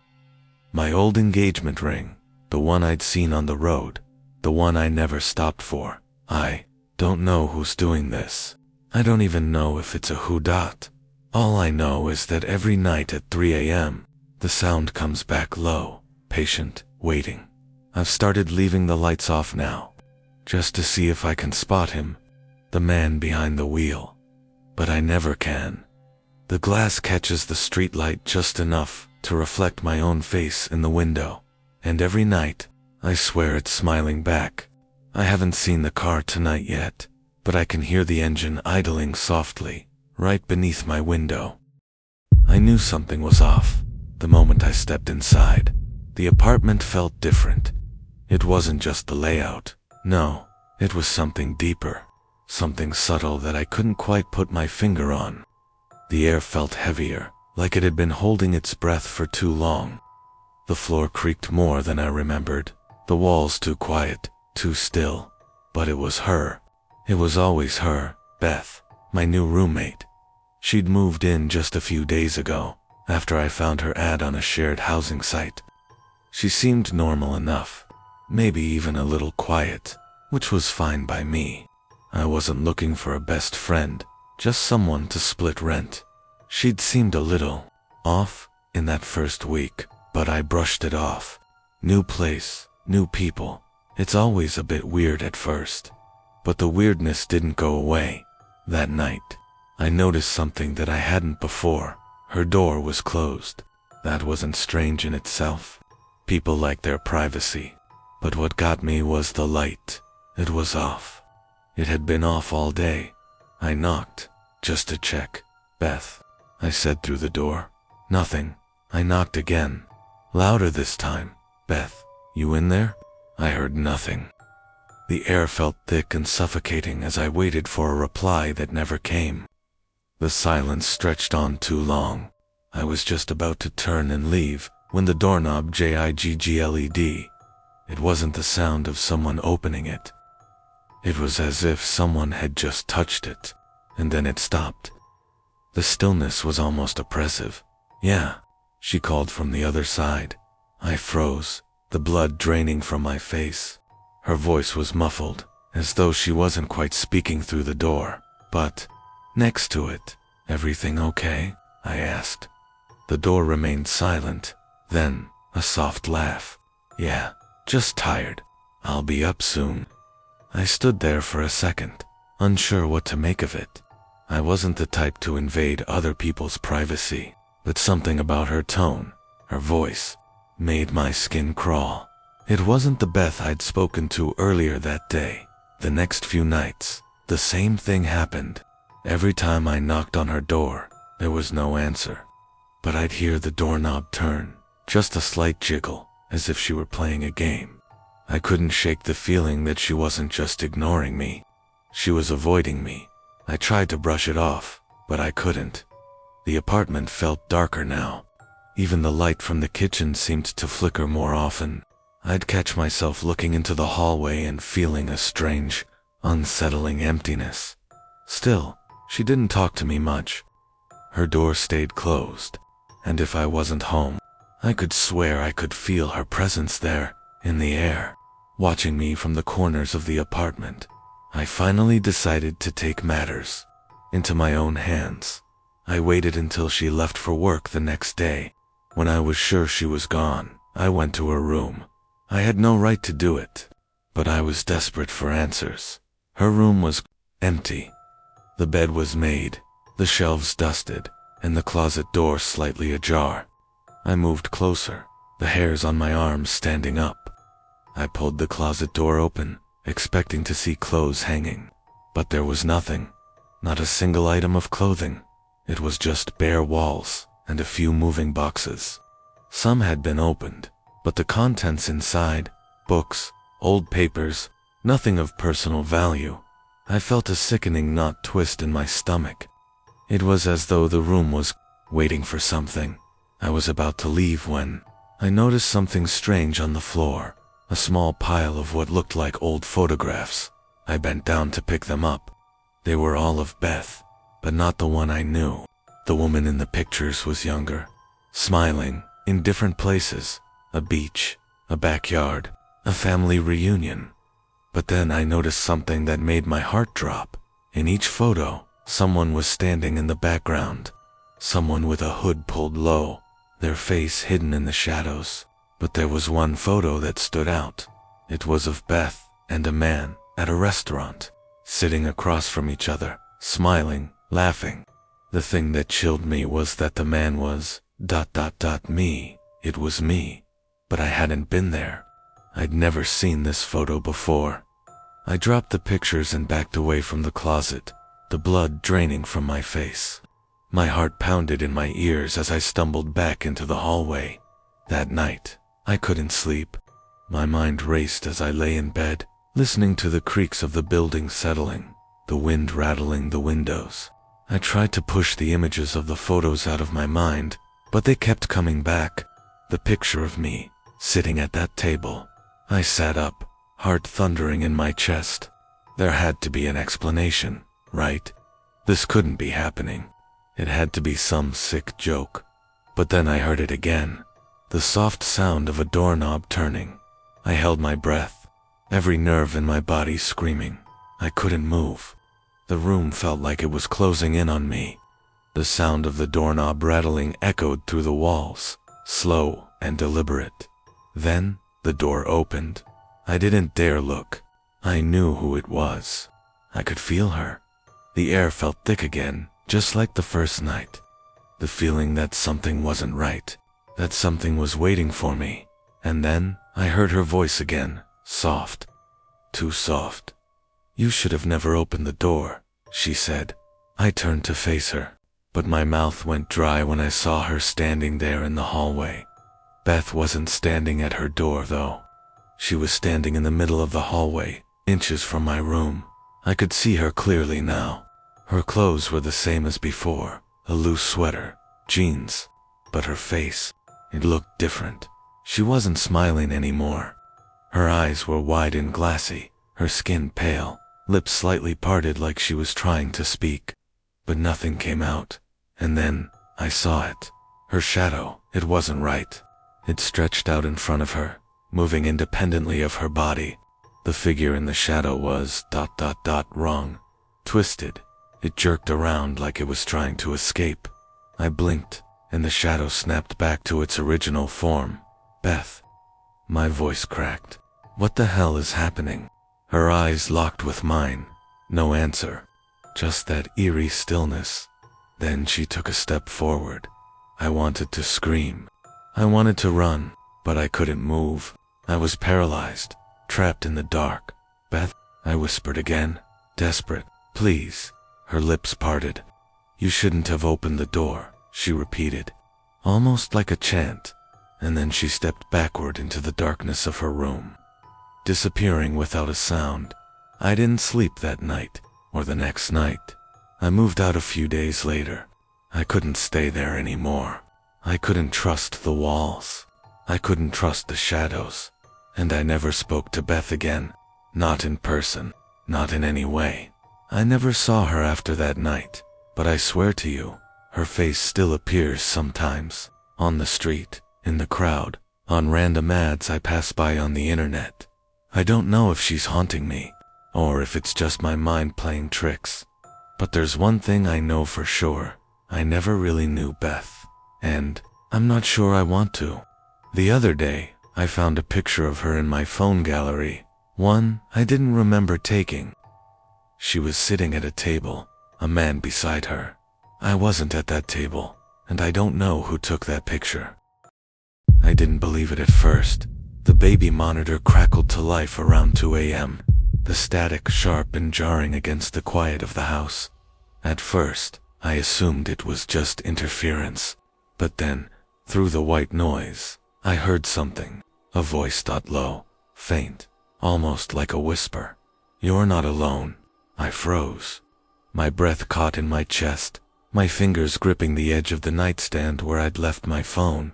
My old engagement ring, the one I'd seen on the road, the one I never stopped for. I don't know who's doing this. I don't even know if it's a who dot. All I know is that every night at 3 a.m., the sound comes back low, patient, waiting. I've started leaving the lights off now, just to see if I can spot him, the man behind the wheel. But I never can. The glass catches the streetlight just enough to reflect my own face in the window, and every night, I swear it's smiling back. I haven't seen the car tonight yet, but I can hear the engine idling softly, right beneath my window. I knew something was off the moment I stepped inside. The apartment felt different. It wasn't just the layout. No, it was something deeper, something subtle that I couldn't quite put my finger on. The air felt heavier, like it had been holding its breath for too long. The floor creaked more than I remembered, the walls too quiet, too still. But it was her. It was always her, Beth, my new roommate. She'd moved in just a few days ago, after I found her ad on a shared housing site. She seemed normal enough, maybe even a little quiet, which was fine by me. I wasn't looking for a best friend, just someone to split rent. She'd seemed a little off in that first week, but I brushed it off. New place, new people. It's always a bit weird at first. But the weirdness didn't go away. That night, I noticed something that I hadn't before. Her door was closed. That wasn't strange in itself. People like their privacy. But what got me was the light. It was off. It had been off all day. I knocked, just to check. Beth, I said through the door. Nothing. I knocked again. Louder this time. Beth, you in there? I heard nothing. The air felt thick and suffocating as I waited for a reply that never came. The silence stretched on too long. I was just about to turn and leave when the doorknob jiggled. It wasn't the sound of someone opening it. It was as if someone had just touched it, and then it stopped. The stillness was almost oppressive. "Yeah," she called from the other side. I froze, the blood draining from my face. Her voice was muffled, as though she wasn't quite speaking through the door. But next to it, "Everything okay?" I asked. The door remained silent. Then, a soft laugh. "Yeah, just tired. I'll be up soon." I stood there for a second, unsure what to make of it. I wasn't the type to invade other people's privacy, but something about her tone, her voice, made my skin crawl. It wasn't the Beth I'd spoken to earlier that day. The next few nights, the same thing happened. Every time I knocked on her door, there was no answer. But I'd hear the doorknob turn, just a slight jiggle, as if she were playing a game. I couldn't shake the feeling that she wasn't just ignoring me. She was avoiding me. I tried to brush it off, but I couldn't. The apartment felt darker now. Even the light from the kitchen seemed to flicker more often. I'd catch myself looking into the hallway and feeling a strange, unsettling emptiness. Still, she didn't talk to me much. Her door stayed closed, and if I wasn't home, I could swear I could feel her presence there, in the air, watching me from the corners of the apartment. I finally decided to take matters into my own hands. I waited until she left for work the next day. When I was sure she was gone, I went to her room. I had no right to do it, but I was desperate for answers. Her room was empty. The bed was made, the shelves dusted, and the closet door slightly ajar. I moved closer, the hairs on my arms standing up. I pulled the closet door open, expecting to see clothes hanging. But there was nothing, not a single item of clothing. It was just bare walls and a few moving boxes. Some had been opened, but the contents inside, books, old papers, nothing of personal value. I felt a sickening knot twist in my stomach. It was as though the room was waiting for something. I was about to leave when I noticed something strange on the floor, a small pile of what looked like old photographs. I bent down to pick them up. They were all of Beth, but not the one I knew. The woman in the pictures was younger, smiling, in different places, a beach, a backyard, a family reunion. But then I noticed something that made my heart drop. In each photo, someone was standing in the background, someone with a hood pulled low, their face hidden in the shadows. But there was one photo that stood out. It was of Beth and a man at a restaurant, sitting across from each other, smiling, laughing. The thing that chilled me was that the man was me. It was me, but I hadn't been there. I'd never seen this photo before. I dropped the pictures and backed away from the closet, the blood draining from my face. My heart pounded in my ears as I stumbled back into the hallway. That night, I couldn't sleep. My mind raced as I lay in bed, listening to the creaks of the building settling, the wind rattling the windows. I tried to push the images of the photos out of my mind, but they kept coming back. The picture of me, sitting at that table. I sat up, heart thundering in my chest. There had to be an explanation, right? This couldn't be happening. It had to be some sick joke. But then I heard it again. The soft sound of a doorknob turning. I held my breath, every nerve in my body screaming. I couldn't move. The room felt like it was closing in on me. The sound of the doorknob rattling echoed through the walls, slow and deliberate. Then, the door opened. I didn't dare look. I knew who it was. I could feel her. The air felt thick again, just like the first night. The feeling that something wasn't right, that something was waiting for me. And then, I heard her voice again, soft. Too soft. "You should have never opened the door," she said. I turned to face her, but my mouth went dry when I saw her standing there in the hallway. Beth wasn't standing at her door though. She was standing in the middle of the hallway, inches from my room. I could see her clearly now. Her clothes were the same as before, a loose sweater, jeans, but her face, it looked different. She wasn't smiling anymore. Her eyes were wide and glassy, her skin pale, lips slightly parted like she was trying to speak, but nothing came out. And then, I saw it. Her shadow, it wasn't right. It stretched out in front of her, moving independently of her body. The figure in the shadow was ... wrong. Twisted. It jerked around like it was trying to escape. I blinked, and the shadow snapped back to its original form. Beth. My voice cracked. What the hell is happening? Her eyes locked with mine. No answer. Just that eerie stillness. Then she took a step forward. I wanted to scream. I wanted to run, but I couldn't move. I was paralyzed, trapped in the dark. Beth, I whispered again, desperate. Please. Her lips parted. You shouldn't have opened the door, she repeated, almost like a chant, and then she stepped backward into the darkness of her room, disappearing without a sound. I didn't sleep that night, or the next night. I moved out a few days later. I couldn't stay there anymore. I couldn't trust the walls. I couldn't trust the shadows. And I never spoke to Beth again. Not in person. Not in any way. I never saw her after that night. But I swear to you, her face still appears sometimes. On the street, in the crowd, on random ads I pass by on the internet. I don't know if she's haunting me, or if it's just my mind playing tricks. But there's one thing I know for sure. I never really knew Beth. And I'm not sure I want to. The other day, I found a picture of her in my phone gallery. One I didn't remember taking. She was sitting at a table, a man beside her. I wasn't at that table, and I don't know who took that picture. I didn't believe it at first. The baby monitor crackled to life around 2 a.m., the static sharp and jarring against the quiet of the house. At first, I assumed it was just interference. But then, through the white noise, I heard something, a voice low, faint, almost like a whisper. You're not alone. I froze. My breath caught in my chest, my fingers gripping the edge of the nightstand where I'd left my phone.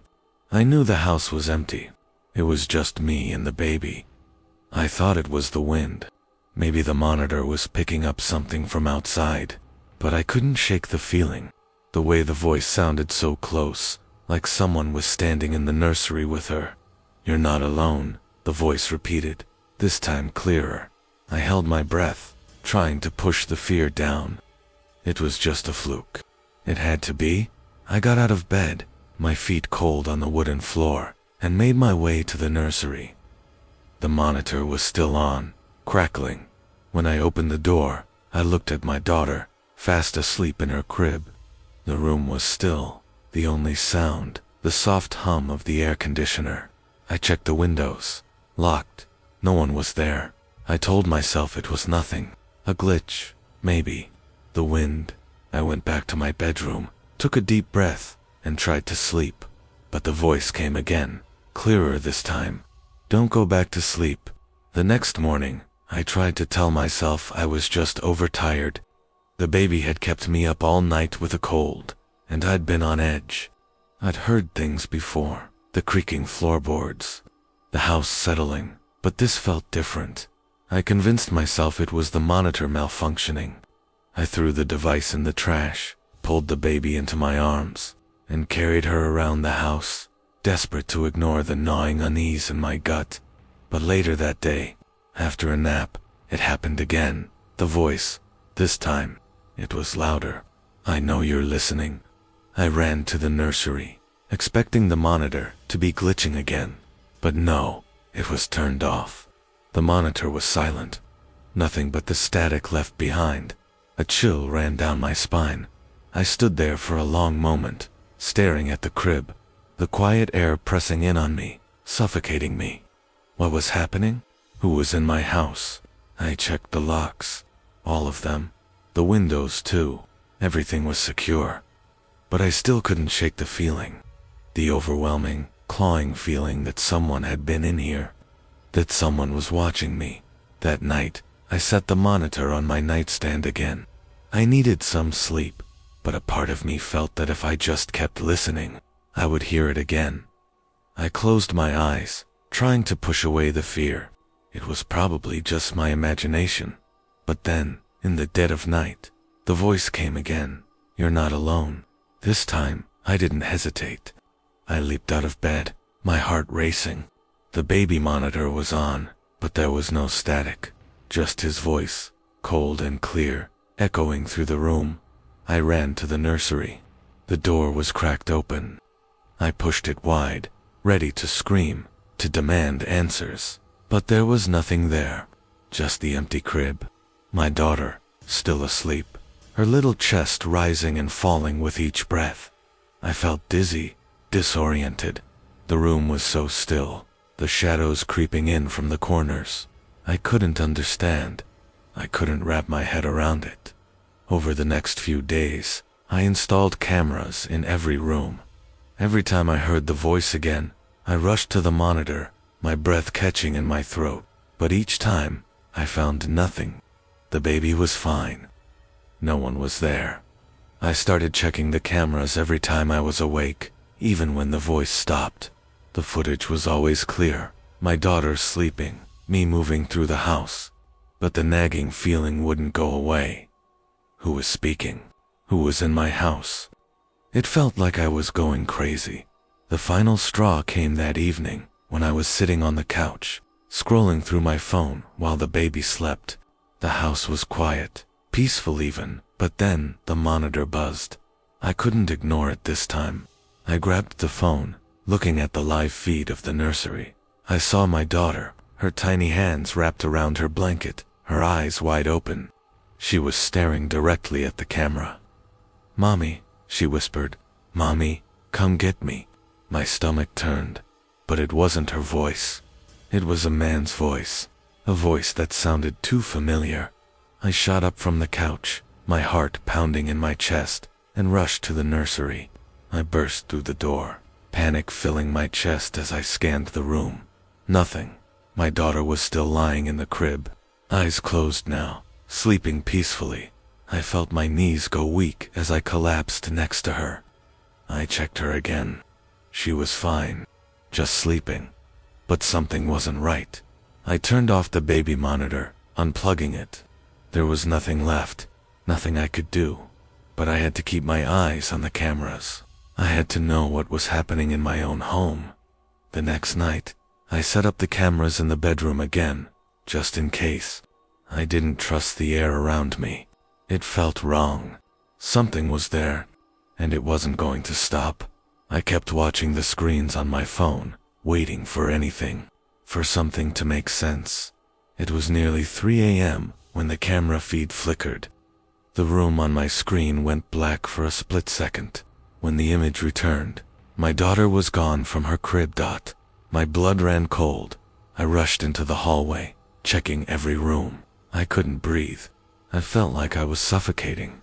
I knew the house was empty. It was just me and the baby. I thought it was the wind. Maybe the monitor was picking up something from outside, but I couldn't shake the feeling. The way the voice sounded so close, like someone was standing in the nursery with her. You're not alone, the voice repeated, this time clearer. I held my breath, trying to push the fear down. It was just a fluke. It had to be. I got out of bed, my feet cold on the wooden floor, and made my way to the nursery. The monitor was still on, crackling. When I opened the door, I looked at my daughter, fast asleep in her crib. The room was still, the only sound, the soft hum of the air conditioner. I checked the windows, locked. No one was there. I told myself it was nothing, a glitch, maybe. The wind. I went back to my bedroom, took a deep breath, and tried to sleep. But the voice came again, clearer this time. Don't go back to sleep. The next morning, I tried to tell myself I was just overtired. The baby had kept me up all night with a cold, and I'd been on edge. I'd heard things before, the creaking floorboards, the house settling, but this felt different. I convinced myself it was the monitor malfunctioning. I threw the device in the trash, pulled the baby into my arms, and carried her around the house, desperate to ignore the gnawing unease in my gut. But later that day, after a nap, it happened again. The voice, this time, it was louder. I know you're listening. I ran to the nursery, expecting the monitor to be glitching again. But no, it was turned off. The monitor was silent. Nothing but the static left behind. A chill ran down my spine. I stood there for a long moment, staring at the crib, the quiet air pressing in on me, suffocating me. What was happening? Who was in my house? I checked the locks. All of them. The windows too. Everything was secure. But I still couldn't shake the feeling. The overwhelming, clawing feeling that someone had been in here. That someone was watching me. That night, I set the monitor on my nightstand again. I needed some sleep, but a part of me felt that if I just kept listening, I would hear it again. I closed my eyes, trying to push away the fear. It was probably just my imagination. But then, in the dead of night, the voice came again. "You're not alone." This time, I didn't hesitate. I leaped out of bed, my heart racing. The baby monitor was on, but there was no static. Just his voice, cold and clear, echoing through the room. I ran to the nursery. The door was cracked open. I pushed it wide, ready to scream, to demand answers. But there was nothing there, just the empty crib. My daughter, still asleep, her little chest rising and falling with each breath. I felt dizzy, disoriented. The room was so still, the shadows creeping in from the corners. I couldn't understand. I couldn't wrap my head around it. Over the next few days, I installed cameras in every room. Every time I heard the voice again, I rushed to the monitor, my breath catching in my throat. But each time, I found nothing. The baby was fine. No one was there. I started checking the cameras every time I was awake, even when the voice stopped. The footage was always clear. My daughter sleeping, me moving through the house. But the nagging feeling wouldn't go away. Who was speaking? Who was in my house? It felt like I was going crazy. The final straw came that evening, when I was sitting on the couch, scrolling through my phone while the baby slept. The house was quiet, peaceful even, but then the monitor buzzed. I couldn't ignore it this time. I grabbed the phone, looking at the live feed of the nursery. I saw my daughter, her tiny hands wrapped around her blanket, her eyes wide open. She was staring directly at the camera. "Mommy," she whispered. "Mommy, come get me." My stomach turned, but it wasn't her voice. It was a man's voice, a voice that sounded too familiar. I shot up from the couch, my heart pounding in my chest, and rushed to the nursery. I burst through the door, panic filling my chest as I scanned the room. Nothing. My daughter was still lying in the crib, eyes closed now, sleeping peacefully. I felt my knees go weak as I collapsed next to her. I checked her again. She was fine, just sleeping. But something wasn't right. I turned off the baby monitor, unplugging it. There was nothing left, nothing I could do. But I had to keep my eyes on the cameras. I had to know what was happening in my own home. The next night, I set up the cameras in the bedroom again, just in case. I didn't trust the air around me. It felt wrong. Something was there, and it wasn't going to stop. I kept watching the screens on my phone, waiting for anything, for something to make sense. It was nearly 3 a.m. when the camera feed flickered. The room on my screen went black for a split second. When the image returned, my daughter was gone from her crib. My blood ran cold. I rushed into the hallway, checking every room. I couldn't breathe. I felt like I was suffocating.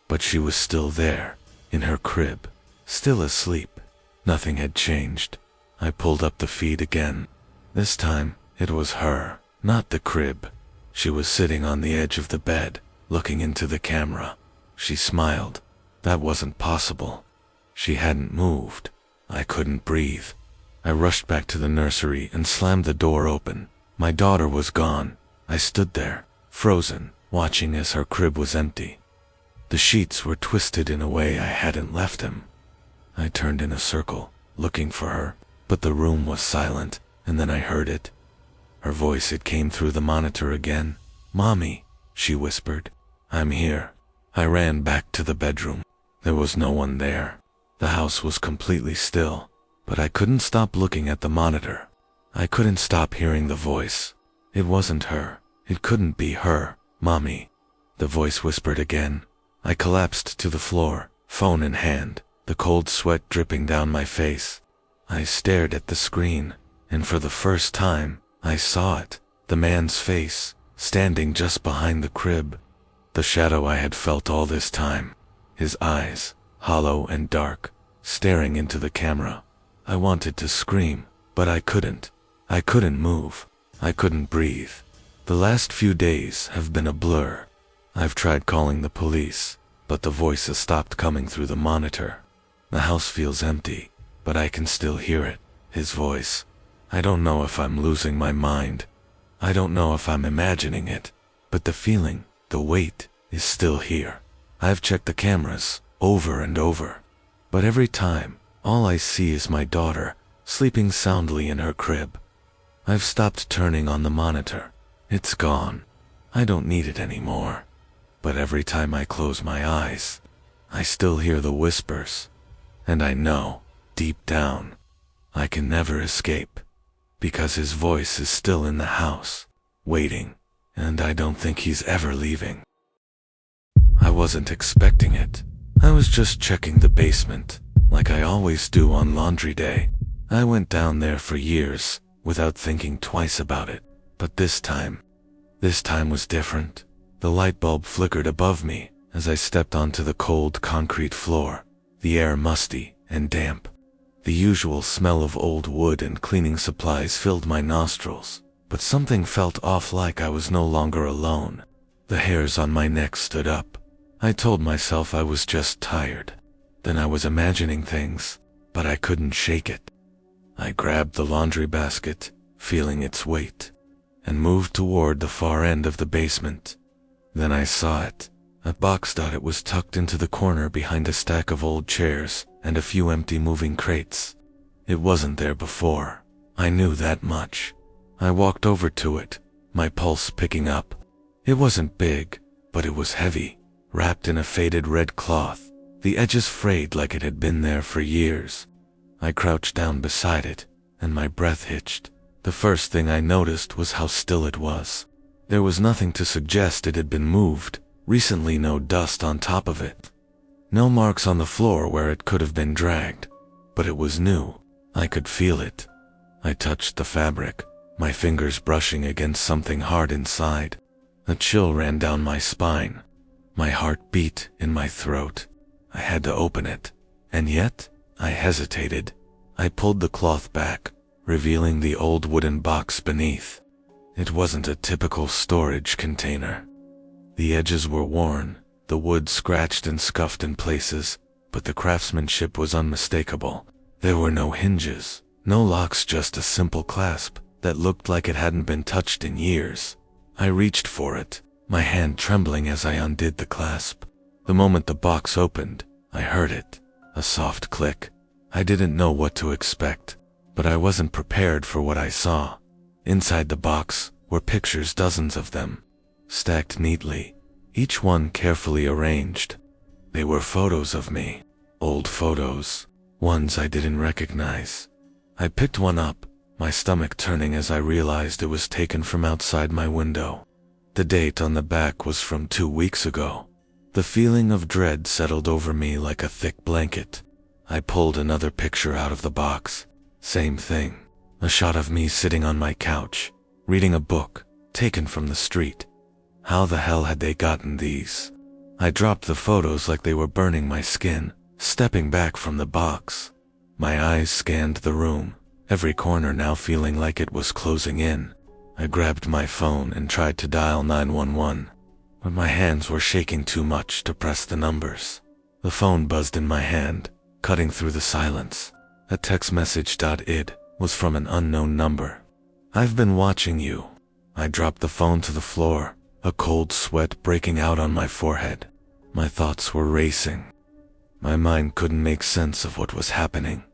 But she was still there, in her crib, still asleep. Nothing had changed. I pulled up the feed again. This time, it was her, not the crib. She was sitting on the edge of the bed, looking into the camera. She smiled. That wasn't possible. She hadn't moved. I couldn't breathe. I rushed back to the nursery and slammed the door open. My daughter was gone. I stood there, frozen, watching as her crib was empty. The sheets were twisted in a way I hadn't left them. I turned in a circle, looking for her, but the room was silent, and then I heard it. Her voice, it came through the monitor again. "Mommy," she whispered. "I'm here." I ran back to the bedroom. There was no one there. The house was completely still, but I couldn't stop looking at the monitor. I couldn't stop hearing the voice. It wasn't her. It couldn't be her. "Mommy," the voice whispered again. I collapsed to the floor, phone in hand, the cold sweat dripping down my face. I stared at the screen, and for the first time, I saw it, the man's face, standing just behind the crib. The shadow I had felt all this time. His eyes, hollow and dark, staring into the camera. I wanted to scream, but I couldn't. I couldn't move. I couldn't breathe. The last few days have been a blur. I've tried calling the police, but the voices stopped coming through the monitor. The house feels empty, but I can still hear it, his voice. I don't know if I'm losing my mind. I don't know if I'm imagining it, but the feeling, the weight, is still here. I've checked the cameras over and over, but every time, all I see is my daughter, sleeping soundly in her crib. I've stopped turning on the monitor. It's gone. I don't need it anymore. But every time I close my eyes, I still hear the whispers. And I know, deep down, I can never escape, because his voice is still in the house, waiting, and I don't think he's ever leaving. I wasn't expecting it. I was just checking the basement, like I always do on laundry day. I went down there for years, without thinking twice about it. But this time was different. The light bulb flickered above me as I stepped onto the cold concrete floor, the air musty and damp. The usual smell of old wood and cleaning supplies filled my nostrils, but something felt off, like I was no longer alone. The hairs on my neck stood up. I told myself I was just tired. Then I was imagining things, but I couldn't shake it. I grabbed the laundry basket, feeling its weight, and moved toward the far end of the basement. Then I saw it, a box. It was tucked into the corner behind a stack of old chairs and a few empty moving crates. It wasn't there before. I knew that much. I walked over to it, my pulse picking up. It wasn't big, but it was heavy, wrapped in a faded red cloth, the edges frayed like it had been there for years. I crouched down beside it, and my breath hitched. The first thing I noticed was how still it was. There was nothing to suggest it had been moved. Recently, no dust on top of it. No marks on the floor where it could have been dragged. But it was new. I could feel it. I touched the fabric, my fingers brushing against something hard inside. A chill ran down my spine. My heart beat in my throat. I had to open it, and yet I hesitated. I pulled the cloth back, revealing the old wooden box beneath. It wasn't a typical storage container. The edges were worn, the wood scratched and scuffed in places, but the craftsmanship was unmistakable. There were no hinges, no locks, just a simple clasp that looked like it hadn't been touched in years. I reached for it, my hand trembling as I undid the clasp. The moment the box opened, I heard it, a soft click. I didn't know what to expect, but I wasn't prepared for what I saw. Inside the box were pictures, dozens of them, stacked neatly, each one carefully arranged. They were photos of me, old photos, ones I didn't recognize. I picked one up, my stomach turning as I realized it was taken from outside my window. The date on the back was from 2 weeks ago. The feeling of dread settled over me like a thick blanket. I pulled another picture out of the box. Same thing. A shot of me sitting on my couch, reading a book, taken from the street. How the hell had they gotten these? I dropped the photos like they were burning my skin, stepping back from the box. My eyes scanned the room, every corner now feeling like it was closing in. I grabbed my phone and tried to dial 911, but my hands were shaking too much to press the numbers. The phone buzzed in my hand, cutting through the silence. A text message. It was from an unknown number. "I've been watching you." I dropped the phone to the floor, a cold sweat breaking out on my forehead. My thoughts were racing. My mind couldn't make sense of what was happening.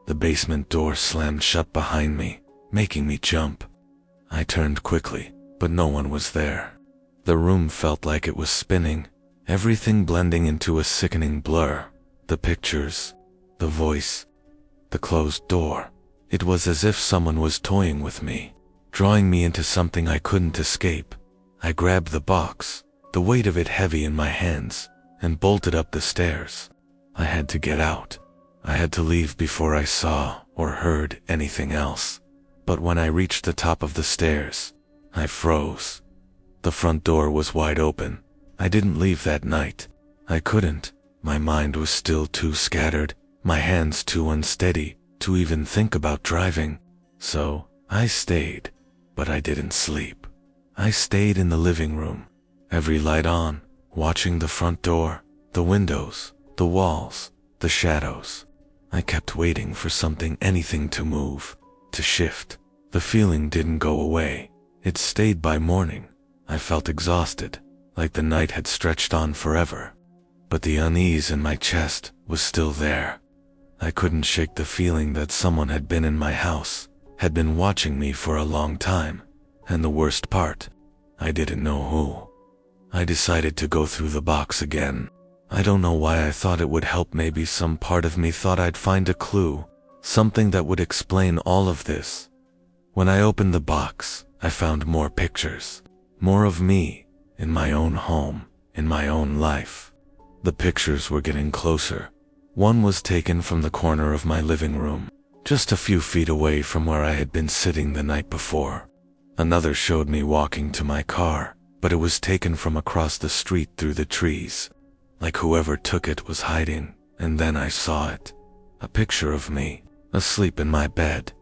The basement door slammed shut behind me, making me jump. I turned quickly, but no one was there. The room felt like it was spinning, everything blending into a sickening blur. The pictures, the voice, the closed door. It was as if someone was toying with me, drawing me into something I couldn't escape. I grabbed the box, the weight of it heavy in my hands, and bolted up the stairs. I had to get out. I had to leave before I saw or heard anything else. But when I reached the top of the stairs, I froze. The front door was wide open. I didn't leave that night. I couldn't. My mind was still too scattered, my hands too unsteady to even think about driving. So I stayed, but I didn't sleep. I stayed in the living room, every light on, watching the front door, the windows, the walls, the shadows. I kept waiting for something, anything to move, to shift. The feeling didn't go away. It stayed by morning. I felt exhausted, like the night had stretched on forever. But the unease in my chest was still there. I couldn't shake the feeling that someone had been in my house, had been watching me for a long time. And the worst part, I didn't know who. I decided to go through the box again. I don't know why I thought it would help. Maybe some part of me thought I'd find a clue, something that would explain all of this. When I opened the box, I found more pictures, more of me, in my own home, in my own life. The pictures were getting closer. One was taken from the corner of my living room, just a few feet away from where I had been sitting the night before. Another showed me walking to my car, but it was taken from across the street through the trees, like whoever took it was hiding. And then I saw it, a picture of me, asleep in my bed.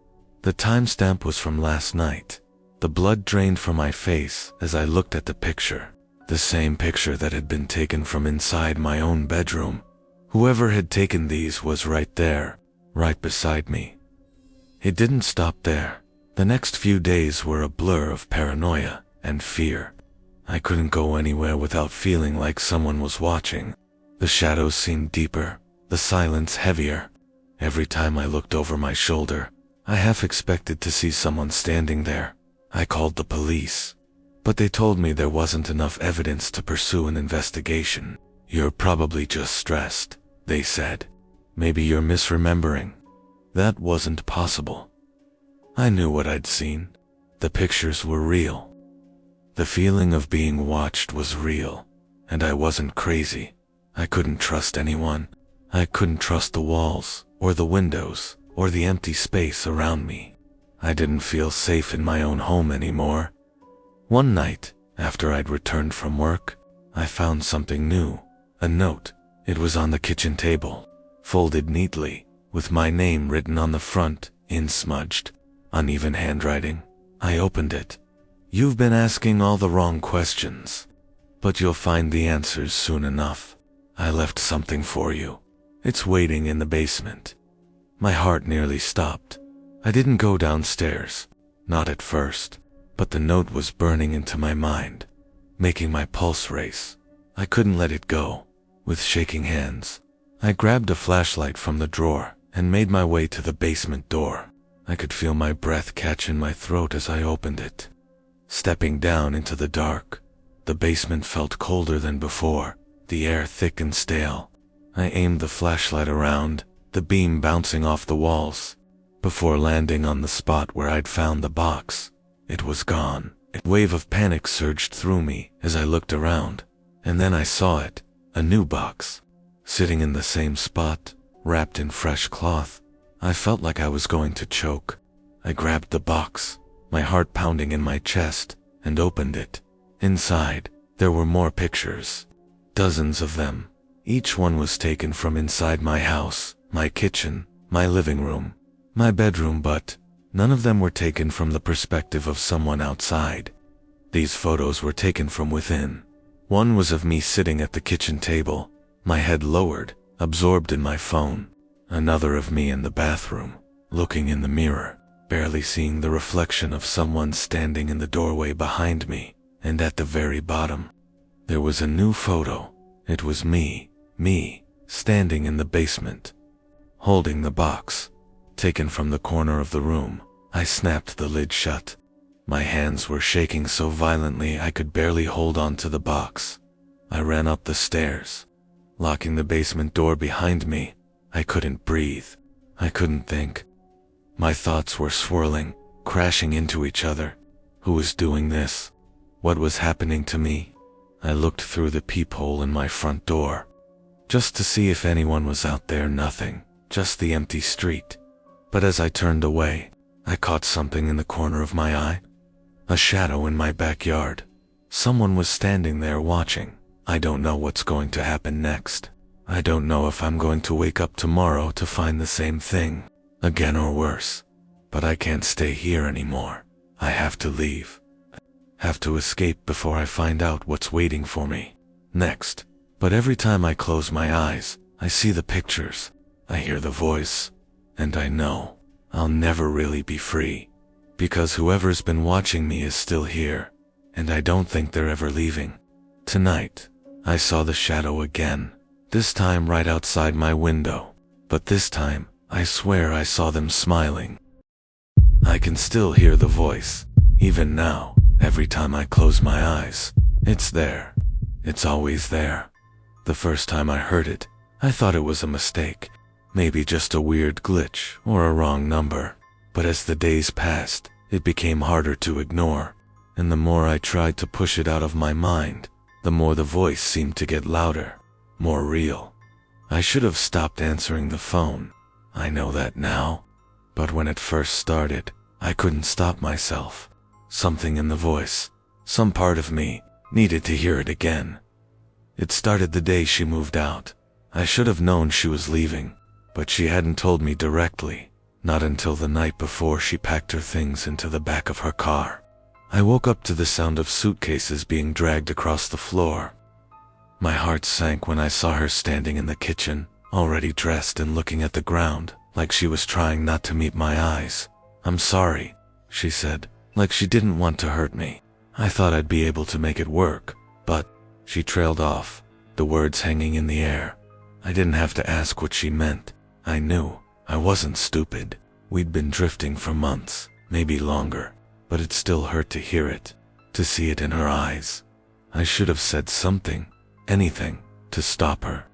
The timestamp was from last night. The blood drained from my face as I looked at the picture, the same picture that had been taken from inside my own bedroom. Whoever had taken these was right there, right beside me. It didn't stop there. The next few days were a blur of paranoia and fear. I couldn't go anywhere without feeling like someone was watching. The shadows seemed deeper, the silence heavier. Every time I looked over my shoulder, I half expected to see someone standing there. I called the police, but they told me there wasn't enough evidence to pursue an investigation. "You're probably just stressed," they said. "Maybe you're misremembering." That wasn't possible. I knew what I'd seen. The pictures were real. The feeling of being watched was real, and I wasn't crazy. I couldn't trust anyone. I couldn't trust the walls, or the windows, or the empty space around me. I didn't feel safe in my own home anymore. One night, after I'd returned from work, I found something new, a note. It was on the kitchen table, folded neatly, with my name written on the front, in smudged, uneven handwriting. I opened it. "You've been asking all the wrong questions, but you'll find the answers soon enough. I left something for you. It's waiting in the basement." My heart nearly stopped. I didn't go downstairs, not at first, but the note was burning into my mind, making my pulse race. I couldn't let it go. With shaking hands, I grabbed a flashlight from the drawer and made my way to the basement door. I could feel my breath catch in my throat as I opened it. Stepping down into the dark, the basement felt colder than before, the air thick and stale. I aimed the flashlight around, the beam bouncing off the walls, before landing on the spot where I'd found the box. It was gone. A wave of panic surged through me as I looked around, and then I saw it, a new box, sitting in the same spot, wrapped in fresh cloth. I felt like I was going to choke. I grabbed the box, my heart pounding in my chest, and opened it. Inside, there were more pictures. Dozens of them. Each one was taken from inside my house, my kitchen, my living room, my bedroom, but none of them were taken from the perspective of someone outside. These photos were taken from within. One was of me sitting at the kitchen table, my head lowered, absorbed in my phone. Another of me in the bathroom, looking in the mirror, barely seeing the reflection of someone standing in the doorway behind me. And at the very bottom, there was a new photo. It was me, standing in the basement, holding the box, taken from the corner of the room. I snapped the lid shut. My hands were shaking so violently I could barely hold on to the box. I ran up the stairs, locking the basement door behind me. I couldn't breathe. I couldn't think. My thoughts were swirling, crashing into each other. Who was doing this? What was happening to me? I looked through the peephole in my front door, just to see if anyone was out there. Nothing, just the empty street. But as I turned away, I caught something in the corner of my eye. A shadow in my backyard. Someone was standing there watching. I don't know what's going to happen next. I don't know if I'm going to wake up tomorrow to find the same thing, again or worse. But I can't stay here anymore. I have to leave. Have to escape before I find out what's waiting for me next. But every time I close my eyes, I see the pictures, I hear the voice, and I know I'll never really be free. Because whoever's been watching me is still here, and I don't think they're ever leaving. Tonight, I saw the shadow again, this time right outside my window. But this time, I swear I saw them smiling. I can still hear the voice, even now, every time I close my eyes. It's there. It's always there. The first time I heard it, I thought it was a mistake, maybe just a weird glitch or a wrong number. But as the days passed, it became harder to ignore, and the more I tried to push it out of my mind, the more the voice seemed to get louder, more real. I should have stopped answering the phone. I know that now. But when it first started, I couldn't stop myself. Something in the voice, some part of me, needed to hear it again. It started the day she moved out. I should have known she was leaving, but she hadn't told me directly, not until the night before she packed her things into the back of her car. I woke up to the sound of suitcases being dragged across the floor. My heart sank when I saw her standing in the kitchen, already dressed and looking at the ground, like she was trying not to meet my eyes. "I'm sorry," she said, like she didn't want to hurt me. "I thought I'd be able to make it work, but..." She trailed off, the words hanging in the air. I didn't have to ask what she meant. I knew. I wasn't stupid. We'd been drifting for months, maybe longer, but it still hurt to hear it, to see it in her eyes. I should have said something, anything, to stop her,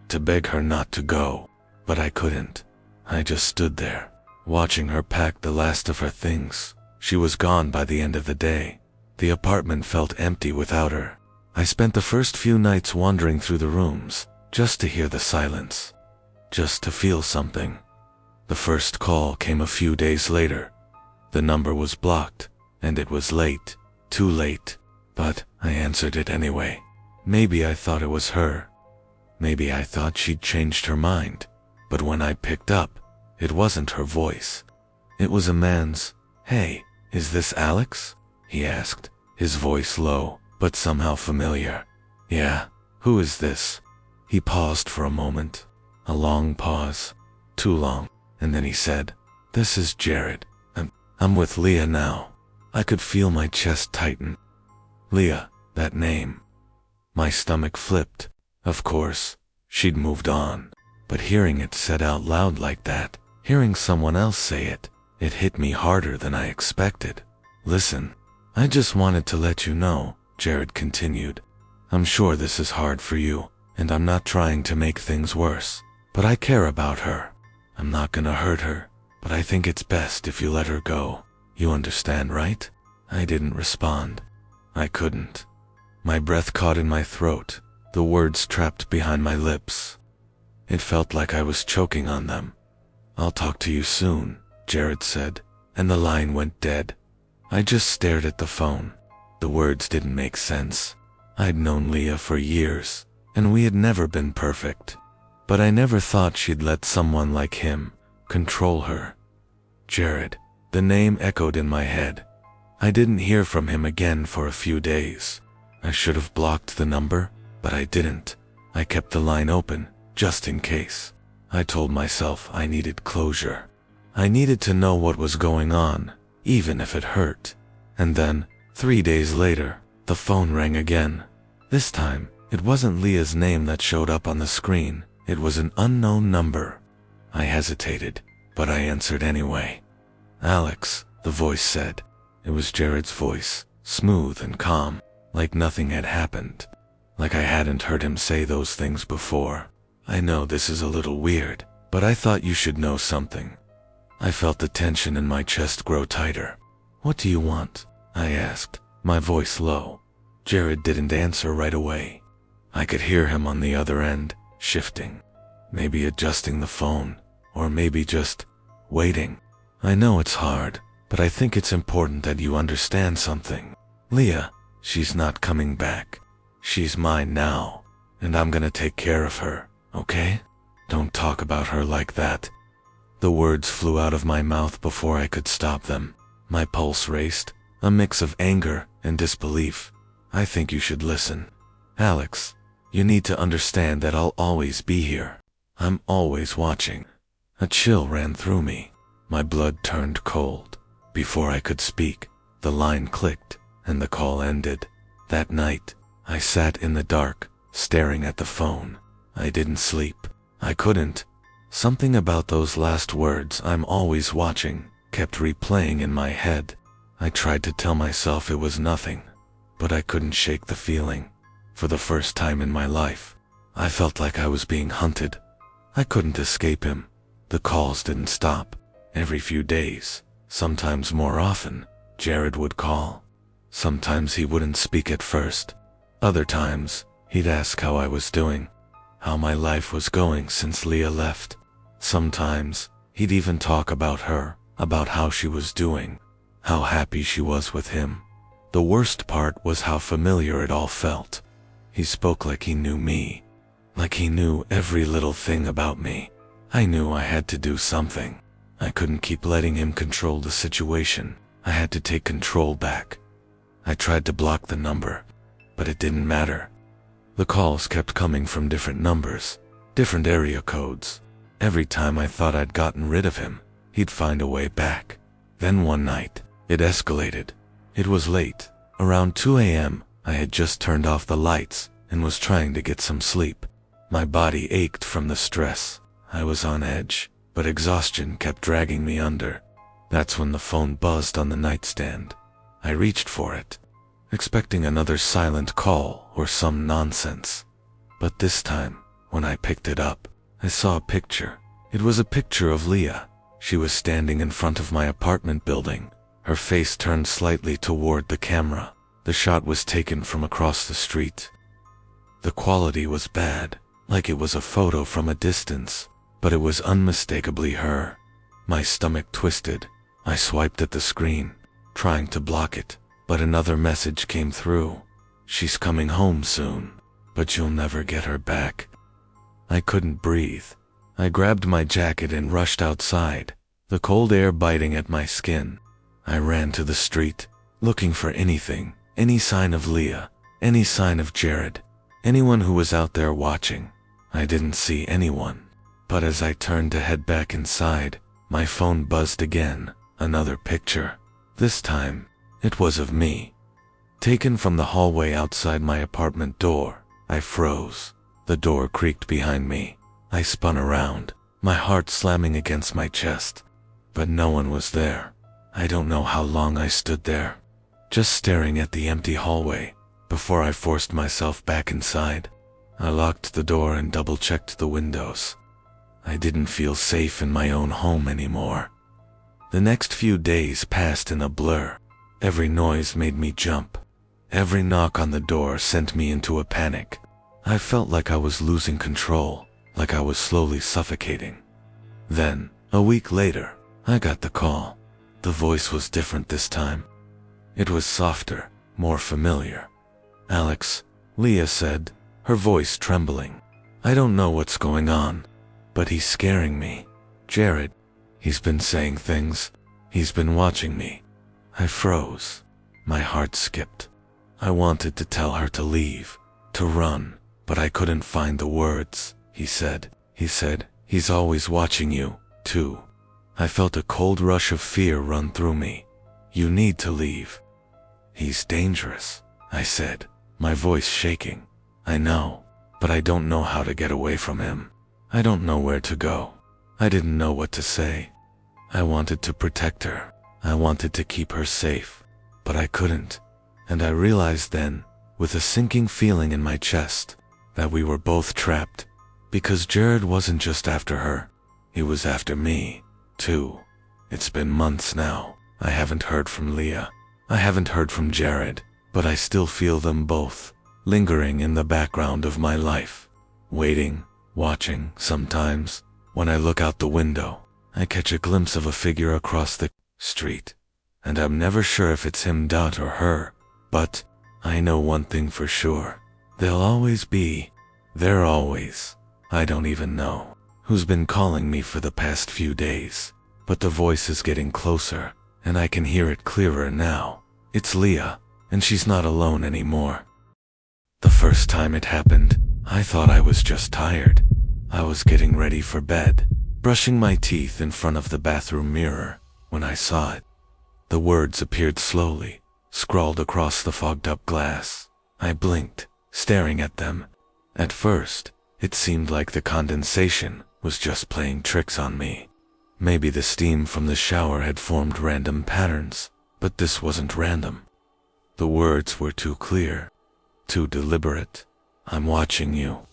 to beg her not to go, but I couldn't. I just stood there, watching her pack the last of her things. She was gone by the end of the day. The apartment felt empty without her. I spent the first few nights wandering through the rooms, just to hear the silence, just to feel something. The first call came a few days later. The number was blocked, and it was late, too late, but I answered it anyway. Maybe I thought it was her. Maybe I thought she'd changed her mind. But when I picked up, it wasn't her voice. It was a man's. "Hey, is this Alex?" he asked, his voice low, but somehow familiar. "Yeah, who is this?" He paused for a moment, a long pause, too long, and then he said, "This is Jared. I'm with Leah now." I could feel my chest tighten. Leah, that name. My stomach flipped. Of course, she'd moved on, but hearing it said out loud like that, hearing someone else say it, it hit me harder than I expected. "Listen, I just wanted to let you know," Jared continued. "I'm sure this is hard for you, and I'm not trying to make things worse, but I care about her. I'm not gonna hurt her, but I think it's best if you let her go. You understand, right?" I didn't respond. I couldn't. My breath caught in my throat, the words trapped behind my lips. It felt like I was choking on them. "I'll talk to you soon," Jared said, and the line went dead. I just stared at the phone. The words didn't make sense. I'd known Leah for years, and we had never been perfect. But I never thought she'd let someone like him control her. Jared, the name echoed in my head. I didn't hear from him again for a few days. I should have blocked the number, but I didn't. I kept the line open, just in case. I told myself I needed closure. I needed to know what was going on, even if it hurt. And then, 3 days later, the phone rang again. This time, it wasn't Leah's name that showed up on the screen. It was an unknown number. I hesitated, but I answered anyway. "Alex," the voice said. It was Jared's voice, smooth and calm, like nothing had happened. Like I hadn't heard him say those things before. "I know this is a little weird, but I thought you should know something." I felt the tension in my chest grow tighter. "What do you want?" I asked, my voice low. Jared didn't answer right away. I could hear him on the other end, shifting. Maybe adjusting the phone, or maybe just waiting. "I know it's hard, but I think it's important that you understand something. Leah, she's not coming back. She's mine now, and I'm gonna take care of her, okay? Don't talk about her like that." The words flew out of my mouth before I could stop them. My pulse raced. a mix of anger and disbelief. "I think you should listen. Alex, you need to understand that I'll always be here. I'm always watching." A chill ran through me. My blood turned cold. Before I could speak, the line clicked and the call ended. That night, I sat in the dark, staring at the phone. I didn't sleep. I couldn't. Something about those last words, "I'm always watching," kept replaying in my head. I tried to tell myself it was nothing, but I couldn't shake the feeling. For the first time in my life, I felt like I was being hunted. I couldn't escape him. The calls didn't stop. Every few days, sometimes more often, Jared would call. Sometimes he wouldn't speak at first. Other times, he'd ask how I was doing, how my life was going since Leah left. Sometimes, he'd even talk about her, about how she was doing, how happy she was with him. The worst part was how familiar it all felt. He spoke like he knew me, like he knew every little thing about me. I knew I had to do something. I couldn't keep letting him control the situation. I had to take control back. I tried to block the number, but it didn't matter. The calls kept coming from different numbers, different area codes. Every time I thought I'd gotten rid of him, he'd find a way back. Then one night, it escalated. It was late. Around 2 a.m., I had just turned off the lights and was trying to get some sleep. My body ached from the stress. I was on edge, but exhaustion kept dragging me under. That's when the phone buzzed on the nightstand. I reached for it, expecting another silent call or some nonsense. But this time, when I picked it up, I saw a picture. It was a picture of Leah. She was standing in front of my apartment building, her face turned slightly toward the camera. The shot was taken from across the street. The quality was bad, like it was a photo from a distance, but it was unmistakably her. My stomach twisted. I swiped at the screen, trying to block it, but another message came through. "She's coming home soon, but you'll never get her back." I couldn't breathe. I grabbed my jacket and rushed outside, the cold air biting at my skin. I ran to the street, looking for anything, any sign of Leah, any sign of Jared, anyone who was out there watching. I didn't see anyone, but as I turned to head back inside, my phone buzzed again, another picture. This time, it was of me. Taken from the hallway outside my apartment door, I froze. The door creaked behind me. I spun around, my heart slamming against my chest. But no one was there. I don't know how long I stood there, just staring at the empty hallway, before I forced myself back inside. I locked the door and double-checked the windows. I didn't feel safe in my own home anymore. The next few days passed in a blur. Every noise made me jump. Every knock on the door sent me into a panic. I felt like I was losing control, like I was slowly suffocating. Then, a week later, I got the call. The voice was different this time. It was softer, more familiar. "Alex," Leah said, her voice trembling. "I don't know what's going on, but he's scaring me. Jared, he's been saying things. He's been watching me." I froze. My heart skipped. I wanted to tell her to leave, to run, but I couldn't find the words. He said, "He's always watching you, too." I felt a cold rush of fear run through me. "You need to leave." "He's dangerous," I said, my voice shaking. "I know, but I don't know how to get away from him. I don't know where to go." I didn't know what to say. I wanted to protect her. I wanted to keep her safe, but I couldn't. And I realized then, with a sinking feeling in my chest, that we were both trapped, because Jared wasn't just after her. He was after me, too. It's been months now. I haven't heard from Leah. I haven't heard from Jared, but I still feel them both, lingering in the background of my life. Waiting, watching. Sometimes, when I look out the window, I catch a glimpse of a figure across the street, and I'm never sure if it's him or her, but I know one thing for sure. They'll always be. They're always. I don't even know who's been calling me for the past few days, but the voice is getting closer, and I can hear it clearer now. It's Leah, and she's not alone anymore. The first time it happened, I thought I was just tired. I was getting ready for bed, brushing my teeth in front of the bathroom mirror, when I saw it. The words appeared slowly, scrawled across the fogged-up glass. I blinked, staring at them. At first, it seemed like the condensation was just playing tricks on me. Maybe the steam from the shower had formed random patterns, but this wasn't random. The words were too clear, too deliberate. I'm watching you.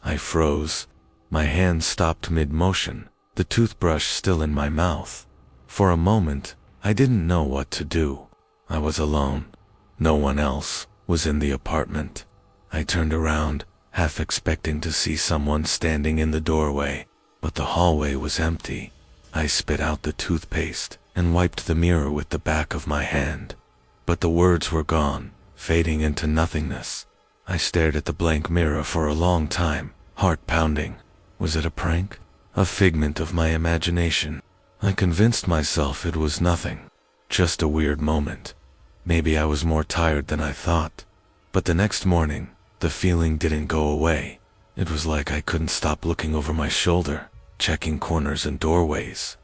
I froze. My hand stopped mid-motion, the toothbrush still in my mouth. For a moment, I didn't know what to do. I was alone. No one else was in the apartment. I turned around, half expecting to see someone standing in the doorway, but the hallway was empty. I spit out the toothpaste and wiped the mirror with the back of my hand. But the words were gone, fading into nothingness. I stared at the blank mirror for a long time, heart pounding. Was it a prank? A figment of my imagination? I convinced myself it was nothing. Just a weird moment. Maybe I was more tired than I thought. But the next morning, the feeling didn't go away. It was like I couldn't stop looking over my shoulder, checking corners and doorways.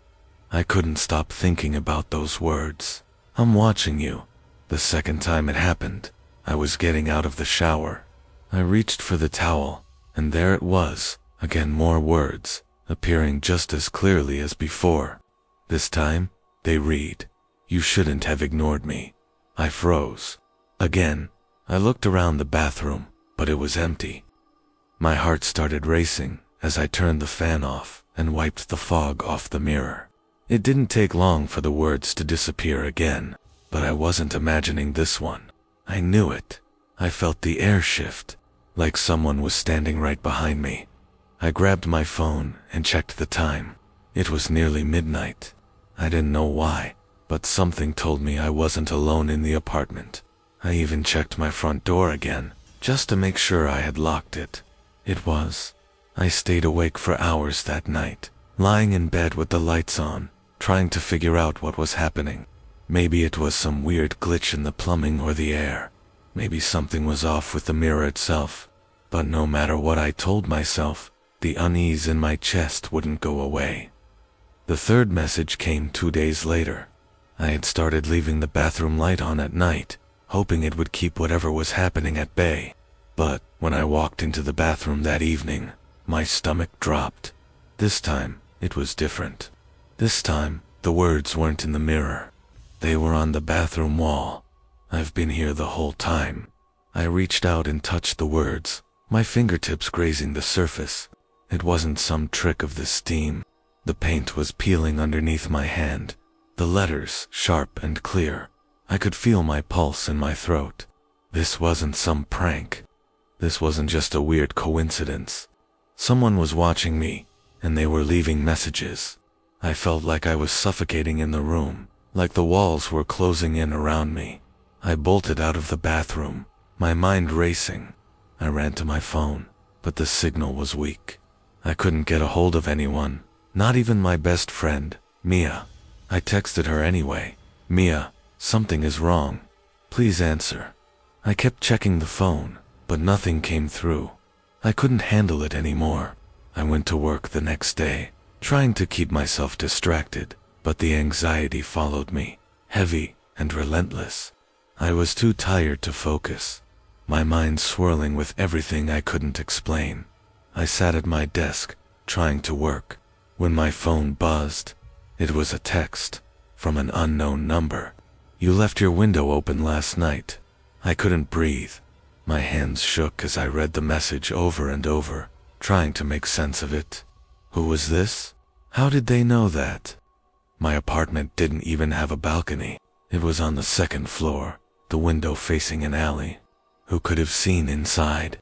I couldn't stop thinking about those words. I'm watching you. The second time it happened, I was getting out of the shower. I reached for the towel, and there it was, again more words, appearing just as clearly as before. This time, they read, "You shouldn't have ignored me." I froze. Again, I looked around the bathroom, but it was empty. My heart started racing as I turned the fan off and wiped the fog off the mirror. It didn't take long for the words to disappear again, but I wasn't imagining this one. I knew it. I felt the air shift, like someone was standing right behind me. I grabbed my phone and checked the time. It was nearly midnight. I didn't know why, but something told me I wasn't alone in the apartment. I even checked my front door again, just to make sure I had locked it. It was. I stayed awake for hours that night, lying in bed with the lights on, trying to figure out what was happening. Maybe it was some weird glitch in the plumbing or the air. Maybe something was off with the mirror itself. But no matter what I told myself, the unease in my chest wouldn't go away. The third message came 2 days later. I had started leaving the bathroom light on at night, hoping it would keep whatever was happening at bay. But when I walked into the bathroom that evening, my stomach dropped. This time, it was different. This time, the words weren't in the mirror. They were on the bathroom wall. "I've been here the whole time." I reached out and touched the words, my fingertips grazing the surface. It wasn't some trick of the steam. The paint was peeling underneath my hand, the letters sharp and clear. I could feel my pulse in my throat. This wasn't some prank. This wasn't just a weird coincidence. Someone was watching me, and they were leaving messages. I felt like I was suffocating in the room, like the walls were closing in around me. I bolted out of the bathroom, my mind racing. I ran to my phone, but the signal was weak. I couldn't get a hold of anyone, not even my best friend, Mia. I texted her anyway. "Mia, something is wrong. Please answer." I kept checking the phone, but nothing came through. I couldn't handle it anymore. I went to work the next day, trying to keep myself distracted, but the anxiety followed me, heavy and relentless. I was too tired to focus, my mind swirling with everything I couldn't explain. I sat at my desk, trying to work, when my phone buzzed. It was a text from an unknown number. "You left your window open last night." I couldn't breathe. My hands shook as I read the message over and over, trying to make sense of it. Who was this? How did they know that? My apartment didn't even have a balcony. It was on the second floor, the window facing an alley. Who could have seen inside?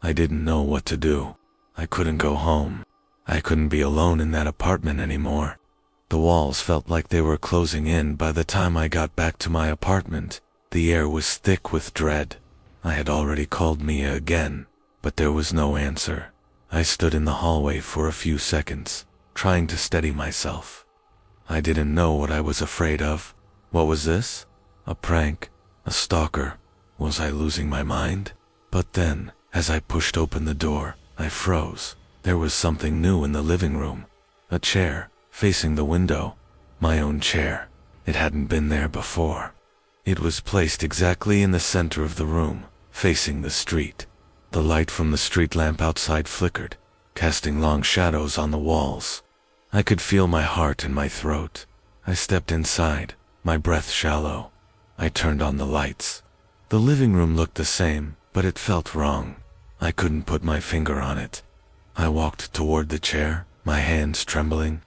I didn't know what to do. I couldn't go home. I couldn't be alone in that apartment anymore. The walls felt like they were closing in by the time I got back to my apartment. The air was thick with dread. I had already called Mia again, but there was no answer. I stood in the hallway for a few seconds, trying to steady myself. I didn't know what I was afraid of. What was this? A prank? A stalker? Was I losing my mind? But then, as I pushed open the door, I froze. There was something new in the living room. A chair, facing the window. My own chair. It hadn't been there before. It was placed exactly in the center of the room, facing the street. The light from the street lamp outside flickered, casting long shadows on the walls. I could feel my heart in my throat. I stepped inside, my breath shallow. I turned on the lights. The living room looked the same, but it felt wrong. I couldn't put my finger on it. I walked toward the chair, my hands trembling.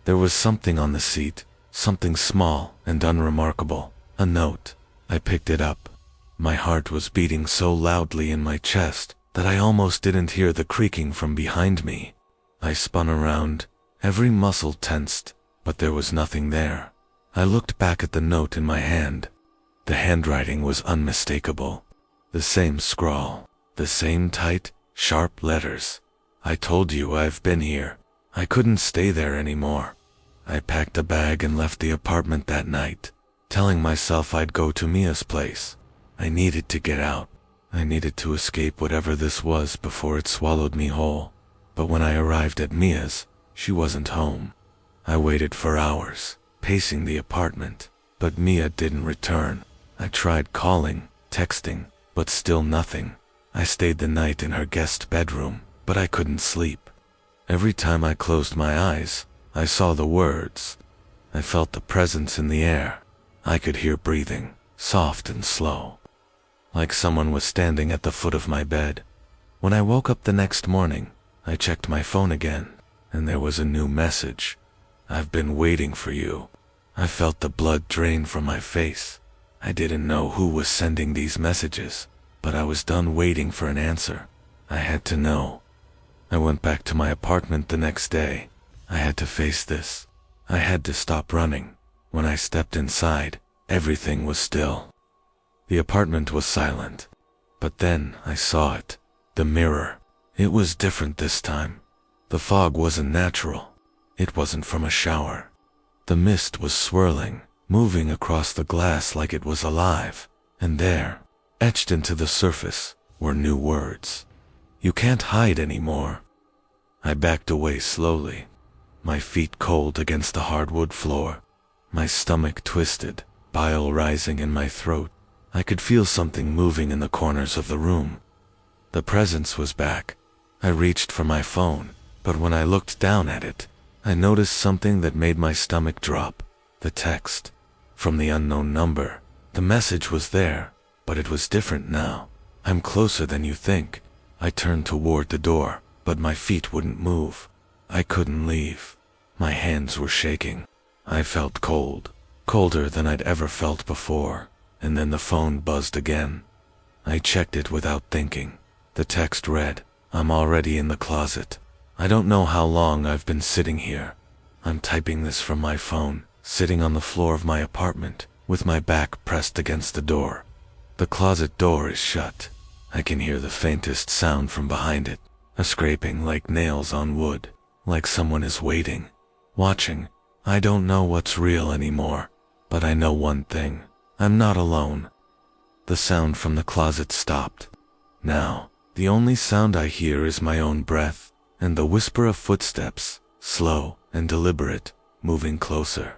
There was something on the seat, something small and unremarkable. A note. I picked it up. My heart was beating so loudly in my chest that I almost didn't hear the creaking from behind me. I spun around, every muscle tensed, but there was nothing there. I looked back at the note in my hand. The handwriting was unmistakable. The same scrawl, the same tight, sharp letters. I told you I've been here. I couldn't stay there anymore. I packed a bag and left the apartment that night, telling myself I'd go to Mia's place. I needed to get out. I needed to escape whatever this was before it swallowed me whole. But when I arrived at Mia's, she wasn't home. I waited for hours, pacing the apartment, but Mia didn't return. I tried calling, texting, but still nothing. I stayed the night in her guest bedroom, but I couldn't sleep. Every time I closed my eyes, I saw the words. I felt the presence in the air. I could hear breathing, soft and slow, like someone was standing at the foot of my bed. When I woke up the next morning, I checked my phone again, and there was a new message. I've been waiting for you. I felt the blood drain from my face. I didn't know who was sending these messages, but I was done waiting for an answer. I had to know. I went back to my apartment the next day. I had to face this. I had to stop running. When I stepped inside, everything was still. The apartment was silent. But then I saw it. The mirror. It was different this time. The fog wasn't natural. It wasn't from a shower. The mist was swirling, moving across the glass like it was alive. And there, etched into the surface, were new words. You can't hide anymore. I backed away slowly, my feet cold against the hardwood floor. My stomach twisted, bile rising in my throat. I could feel something moving in the corners of the room. The presence was back. I reached for my phone, but when I looked down at it, I noticed something that made my stomach drop. The text. From the unknown number. The message was there, but it was different now. I'm closer than you think. I turned toward the door, but my feet wouldn't move. I couldn't leave. My hands were shaking. I felt cold, colder than I'd ever felt before, and then the phone buzzed again. I checked it without thinking. The text read, I'm already in the closet. I don't know how long I've been sitting here. I'm typing this from my phone, sitting on the floor of my apartment, with my back pressed against the door. The closet door is shut. I can hear the faintest sound from behind it, a scraping like nails on wood, like someone is waiting, watching. I don't know what's real anymore, but I know one thing. I'm not alone. The sound from the closet stopped. Now, the only sound I hear is my own breath, and the whisper of footsteps, slow and deliberate, moving closer.